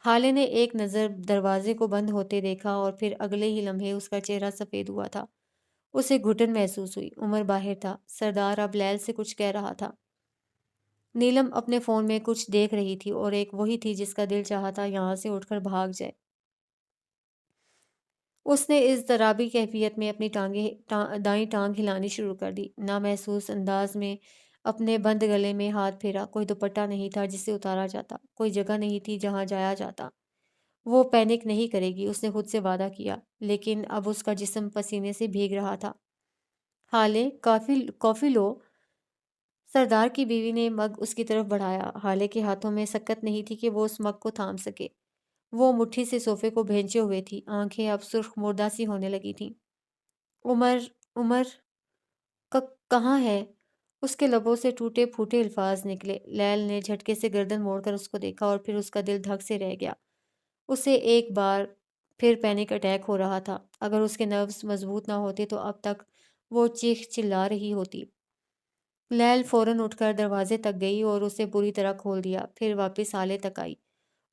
حالے نے ایک نظر دروازے کو بند ہوتے دیکھا اور پھر اگلے ہی لمحے اس کا چہرہ سفید ہوا تھا، اسے گھٹن محسوس ہوئی۔ عمر باہر تھا، سردار اب لیل سے کچھ کہہ رہا تھا۔ نیلم اپنے فون میں کچھ دیکھ رہی تھی اور ایک وہی تھی جس کا دل چاہا تھا یہاں سے اٹھ کر بھاگ جائے۔ اس نے اضطرابی کیفیت میں اپنی دائیں ٹانگ ہلانی شروع کر دی، نامحسوس انداز میں اپنے بند گلے میں ہاتھ پھیرا۔ کوئی دوپٹہ نہیں تھا جسے اتارا جاتا، کوئی جگہ نہیں تھی جہاں جایا جاتا۔ وہ پینک نہیں کرے گی، اس نے خود سے وعدہ کیا، لیکن اب اس کا جسم پسینے سے بھیگ رہا تھا۔ حالے، کافی لو۔ سردار کی بیوی نے مگ اس کی طرف بڑھایا۔ حالے کے ہاتھوں میں سکت نہیں تھی کہ وہ اس مگ کو تھام سکے۔ وہ مٹھی سے صوفے کو بھینچے ہوئے تھی، آنکھیں اب سرخ مردہ سی ہونے لگی تھیں۔ عمر، عمر کہاں ہے؟ اس کے لبوں سے ٹوٹے پھوٹے الفاظ نکلے۔ لیل نے جھٹکے سے گردن موڑ کر اس کو دیکھا اور پھر اس کا دل دھک سے رہ گیا۔ اسے ایک بار پھر پینک اٹیک ہو رہا تھا۔ اگر اس کے نروس مضبوط نہ ہوتے تو اب تک وہ چیخ چلا رہی ہوتی۔ لیل فوراً اٹھ کر دروازے تک گئی اور اسے بری طرح کھول دیا، پھر واپس ہالے تک آئی۔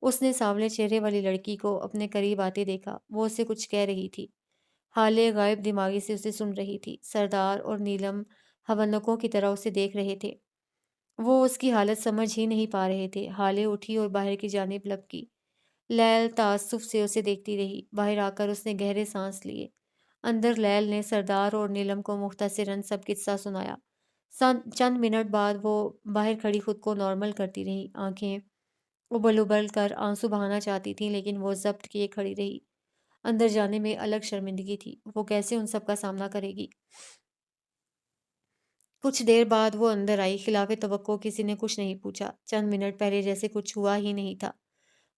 اس نے سانولے چہرے والی لڑکی کو اپنے قریب آتے دیکھا، وہ اسے کچھ کہہ رہی تھی۔ حالے غائب دماغی سے اسے سن رہی تھی۔ سردار اور نیلم حونکوں کی طرح اسے دیکھ رہے تھے۔ وہ اس کی حالت سمجھ ہی نہیں پا رہے تھے۔ حالے اٹھی اور باہر کی جانب لپکی۔ لیل تعصب سے اسے دیکھتی رہی۔ باہر آ کر اس نے گہرے سانس لیے۔ اندر لیل نے سردار اور نیلم کو مختصراً سب قصہ سنایا۔ چند منٹ بعد وہ باہر کھڑی خود کو نارمل کرتی رہی۔ آنکھیں ابل ابل کر آنسو بہانا چاہتی تھیں، لیکن وہ ضبط کیے کھڑی رہی۔ اندر جانے میں الگ شرمندگی تھی۔ وہ کیسے ان سب کا سامنا کرے گی؟ کچھ دیر بعد وہ اندر آئی۔ خلاف توقع کسی نے کچھ نہیں پوچھا۔ چند منٹ پہلے جیسے کچھ ہوا ہی نہیں تھا۔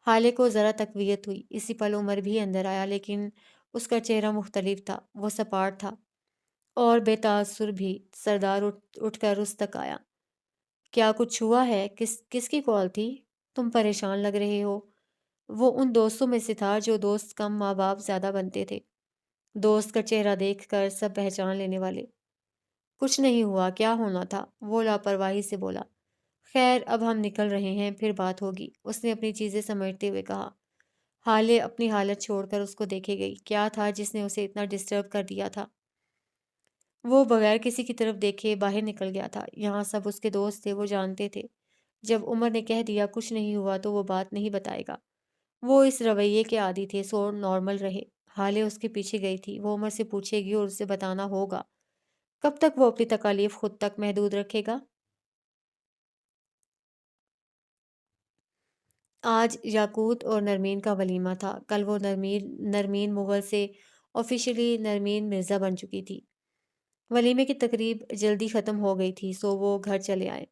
حالے کو ذرا تقویت ہوئی۔ اسی پل عمر بھی اندر آیا، لیکن اس کا چہرہ مختلف تھا۔ وہ سپاٹ تھا اور بے تاثر بھی۔ سردار اٹھ کر اس تک آیا۔ کیا کچھ ہوا ہے؟ کس کی کال تھی؟ تم پریشان لگ رہے ہو۔ وہ ان دوستوں میں سے تھا جو دوست کم ماں باپ زیادہ بنتے تھے۔ دوست کا چہرہ دیکھ کر سب پہچان لینے والے۔ کچھ نہیں ہوا، کیا ہونا تھا؟ وہ لاپرواہی سے بولا۔ خیر اب ہم نکل رہے ہیں، پھر بات ہوگی، اس نے اپنی چیزیں سمیٹتے ہوئے کہا۔ حالے اپنی حالت چھوڑ کر اس کو دیکھے گئی۔ کیا تھا جس نے اسے اتنا ڈسٹرب کر دیا تھا؟ وہ بغیر کسی کی طرف دیکھے باہر نکل گیا تھا۔ یہاں سب اس کے دوست تھے، وہ جانتے تھے جب عمر نے کہہ دیا کچھ نہیں ہوا تو وہ بات نہیں بتائے گا۔ وہ اس رویے کے عادی تھے، سو نارمل رہے۔ حالے اس کے پیچھے گئی تھی۔ وہ عمر سے پوچھے گی اور اسے بتانا ہوگا۔ کب تک وہ اپنی تکالیف خود تک محدود رکھے گا؟ آج یاقوت اور نرمین کا ولیمہ تھا۔ کل وہ نرمین مغل سے آفیشلی نرمین مرزا بن چکی تھی۔ ولیمے کی تقریب جلدی ختم ہو گئی تھی، سو وہ گھر چلے آئے۔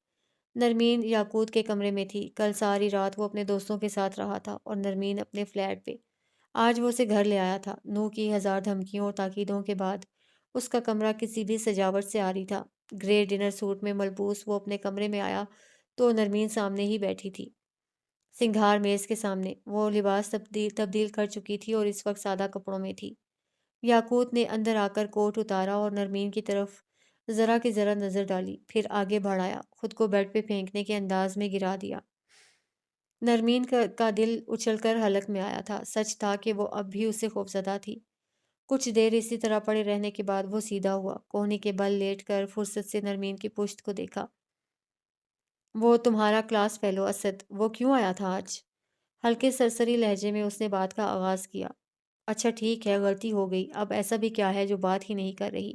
نرمین یاقوت کے کمرے میں تھی۔ کل ساری رات وہ اپنے دوستوں کے ساتھ رہا تھا اور نرمین اپنے فلیٹ پہ۔ آج وہ اسے گھر لے آیا تھا۔ نو کی ہزار دھمکیوں اور تاکیدوں کے بعد اس کا کمرہ کسی بھی سجاوٹ سے عاری تھا۔ گرے ڈنر سوٹ میں ملبوس وہ اپنے کمرے میں آیا تو نرمین سامنے ہی بیٹھی تھی، سنگھار میز کے سامنے۔ وہ لباس تبدیل کر چکی تھی اور اس وقت سادہ کپڑوں میں تھی۔ یاقوت نے اندر آ کر کوٹ اتارا اور نرمین کی طرف ذرا کی ذرا نظر ڈالی، پھر آگے بڑھایا، خود کو بیڈ پہ پھینکنے کے انداز میں گرا دیا۔ نرمین کا دل اچھل کر حلق میں آیا تھا۔ سچ تھا کہ وہ اب بھی اس سے خوفزدہ تھی۔ کچھ دیر اسی طرح پڑے رہنے کے بعد وہ سیدھا ہوا، کوہنی کے بل لیٹ کر فرصت سے نرمین کی پشت کو دیکھا۔ وہ تمہارا کلاس فیلو اسد، وہ کیوں آیا تھا آج؟ ہلکے سرسری لہجے میں اس نے بات کا آغاز کیا۔ اچھا ٹھیک ہے، غلطی ہو گئی، اب ایسا بھی کیا ہے جو بات ہی نہیں کر رہی؟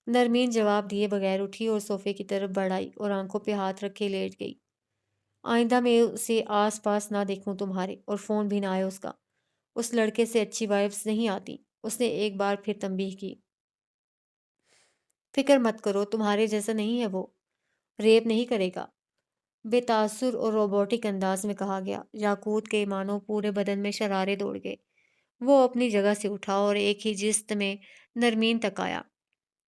نرمین جواب دیے بغیر اٹھی اور صوفے کی طرف بڑھ آئی اور آنکھوں پہ ہاتھ رکھے لیٹ گئی۔ آئندہ میں اسے آس پاس نہ دیکھوں تمہارے، اور فون بھی نہ آئے اس کا۔ اس لڑکے سے اچھی وائبس نہیں آتی، اس نے ایک بار پھر تنبیہ کی۔ فکر مت کرو، تمہارے جیسا نہیں ہے وہ، ریپ نہیں کرے گا، بے تاثر اور روبوٹک انداز میں کہا گیا۔ یاقوت کے مانو پورے بدن میں شرارے دوڑ گئے۔ وہ اپنی جگہ سے اٹھا اور ایک ہی جست میں نرمین تک آیا۔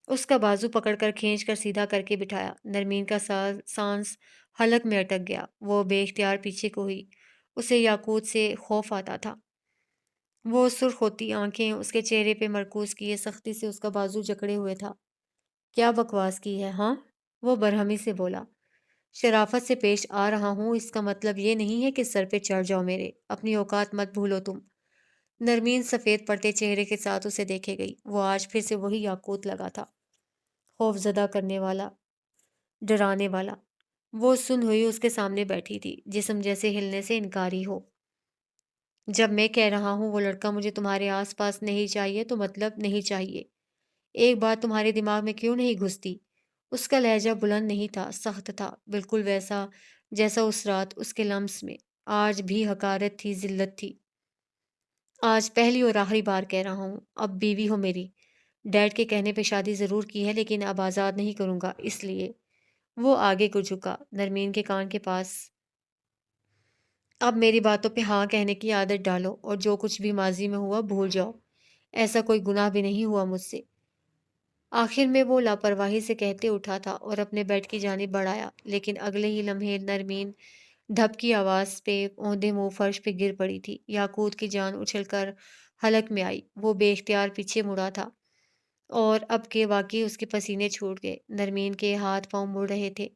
اس کا بازو پکڑ کر کھینچ کر سیدھا کر کے بٹھایا۔ نرمین کا سانس حلق میں اٹک گیا۔ وہ بے اختیار پیچھے کو ہوئی۔ اسے یاقوت سے خوف آتا تھا۔ وہ سرخ ہوتی آنکھیں اس کے چہرے پہ مرکوز کیے سختی سے اس کا بازو جکڑے ہوئے تھا۔ کیا بکواس کی ہے ہاں؟ وہ برہمی سے بولا۔ شرافت سے پیش آ رہا ہوں، اس کا مطلب یہ نہیں ہے کہ سر پہ چڑھ جاؤ میرے، اپنی اوقات مت بھولو تم۔ نرمین سفید پڑتے چہرے کے ساتھ اسے دیکھے گئی۔ وہ آج پھر سے وہی یاقوت لگا تھا، خوف زدہ کرنے والا، ڈرانے والا۔ وہ سن ہوئی اس کے سامنے بیٹھی تھی، جسم جیسے ہلنے سے انکاری ہو۔ جب میں کہہ رہا ہوں وہ لڑکا مجھے تمہارے آس پاس نہیں چاہیے تو مطلب نہیں چاہیے۔ ایک بات تمہارے دماغ میں کیوں نہیں گھستی؟ اس کا لہجہ بلند نہیں تھا، سخت تھا، بالکل ویسا جیسا اس رات اس کے لمس میں۔ آج بھی حقارت تھی، ذلت تھی۔ آج پہلی اور آخری بار کہہ رہا ہوں، اب بیوی ہو میری، ڈیڈ کے کہنے پہ شادی ضرور کی ہے لیکن اب آزاد نہیں کروں گا، اس لیے۔ وہ آگے کو جھکا، نرمین کے کان کے پاس۔ اب میری باتوں پہ ہاں کہنے کی عادت ڈالو اور جو کچھ بھی ماضی میں ہوا بھول جاؤ، ایسا کوئی گناہ بھی نہیں ہوا مجھ سے۔ آخر میں وہ لاپرواہی سے کہتے اٹھا تھا اور اپنے بیڈ کی جانب بڑھایا، لیکن اگلے ہی لمحے نرمین دھپ کی آواز پہ اوندے منہ فرش پہ گر پڑی تھی۔ یاقوت کی جان اچھل کر حلق میں آئی۔ وہ بے اختیار پیچھے مڑا تھا اور اب کے واقعی اس کے پسینے چھوٹ گئے۔ نرمین کے ہاتھ پاؤں مڑ رہے تھے۔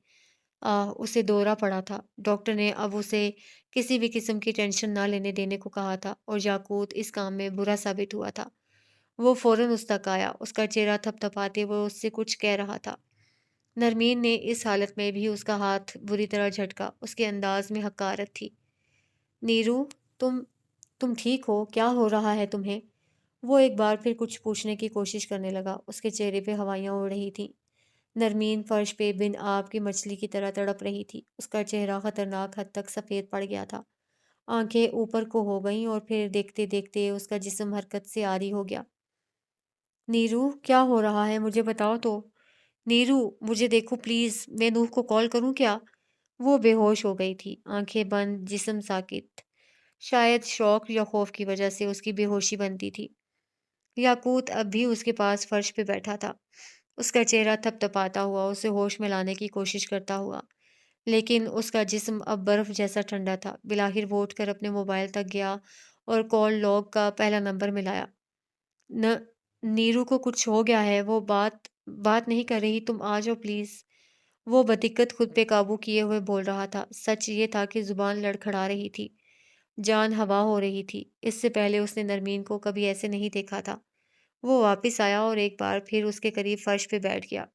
اسے دورہ پڑا تھا۔ ڈاکٹر نے اب اسے کسی بھی قسم کی ٹینشن نہ لینے دینے کو کہا تھا اور یاقوت اس کام میں برا ثابت ہوا تھا۔ وہ فوراً اس تک آیا، اس کا چہرہ تھپ تھپاتے وہ اس سے کچھ کہہ رہا تھا۔ نرمین نے اس حالت میں بھی اس کا ہاتھ بری طرح جھٹکا۔ اس کے انداز میں حقارت تھی۔ نیرو، تم تم ٹھیک ہو؟ کیا ہو رہا ہے تمہیں؟ وہ ایک بار پھر کچھ پوچھنے کی کوشش کرنے لگا۔ اس کے چہرے پہ ہوائیاں اڑ رہی تھیں۔ نرمین فرش پہ بن آب کی مچھلی کی طرح تڑپ رہی تھی۔ اس کا چہرہ خطرناک حد تک سفید پڑ گیا تھا۔ آنکھیں اوپر کو ہو گئیں اور پھر دیکھتے دیکھتے اس کا جسم حرکت سے عاری ہو گیا۔ نیرو، کیا ہو رہا ہے؟ مجھے بتاؤ تو۔ نیرو، مجھے دیکھو پلیز، میں نوح کو کال کروں کیا؟ وہ بے ہوش ہو گئی تھی، آنکھیں بند، جسم ساکت۔ شاید شوق یا خوف کی وجہ سے اس کی بے ہوشی بنتی تھی۔ یاقوت اب بھی اس کے پاس فرش پہ بیٹھا تھا، اس کا چہرہ تھپ تھپاتا ہوا، اسے ہوش میں لانے کی کوشش کرتا ہوا، لیکن اس کا جسم اب برف جیسا ٹھنڈا تھا۔ بلاخر وہ اٹھ کر اپنے موبائل تک گیا اور کال لاگ کا پہلا نمبر ملایا۔ نہ نیرو کو کچھ ہو گیا ہے، وہ بات نہیں کر رہی، تم آ جاؤ پلیز۔ وہ بدقت خود پہ قابو کیے ہوئے بول رہا تھا۔ سچ یہ تھا کہ زبان لڑکھڑا رہی تھی، جان ہوا ہو رہی تھی۔ اس سے پہلے اس نے نرمین کو کبھی ایسے نہیں دیکھا تھا۔ وہ واپس آیا اور ایک بار پھر اس کے قریب فرش پہ بیٹھ گیا۔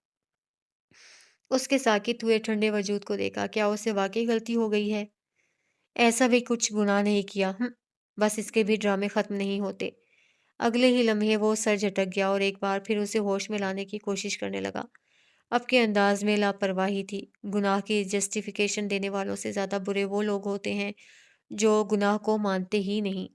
اس کے ساکت ہوئے ٹھنڈے وجود کو دیکھا۔ کیا اسے واقعی غلطی ہو گئی ہے؟ ایسا بھی کچھ گناہ نہیں کیا۔ بس اس کے بھی ڈرامے ختم نہیں ہوتے۔ اگلے ہی لمحے وہ سر جھٹک گیا اور ایک بار پھر اسے ہوش میں لانے کی کوشش کرنے لگا۔ اب کے انداز میں لاپرواہی تھی۔ گناہ کی جسٹیفیکیشن دینے والوں سے زیادہ برے وہ لوگ ہوتے ہیں جو گناہ کو مانتے ہی نہیں۔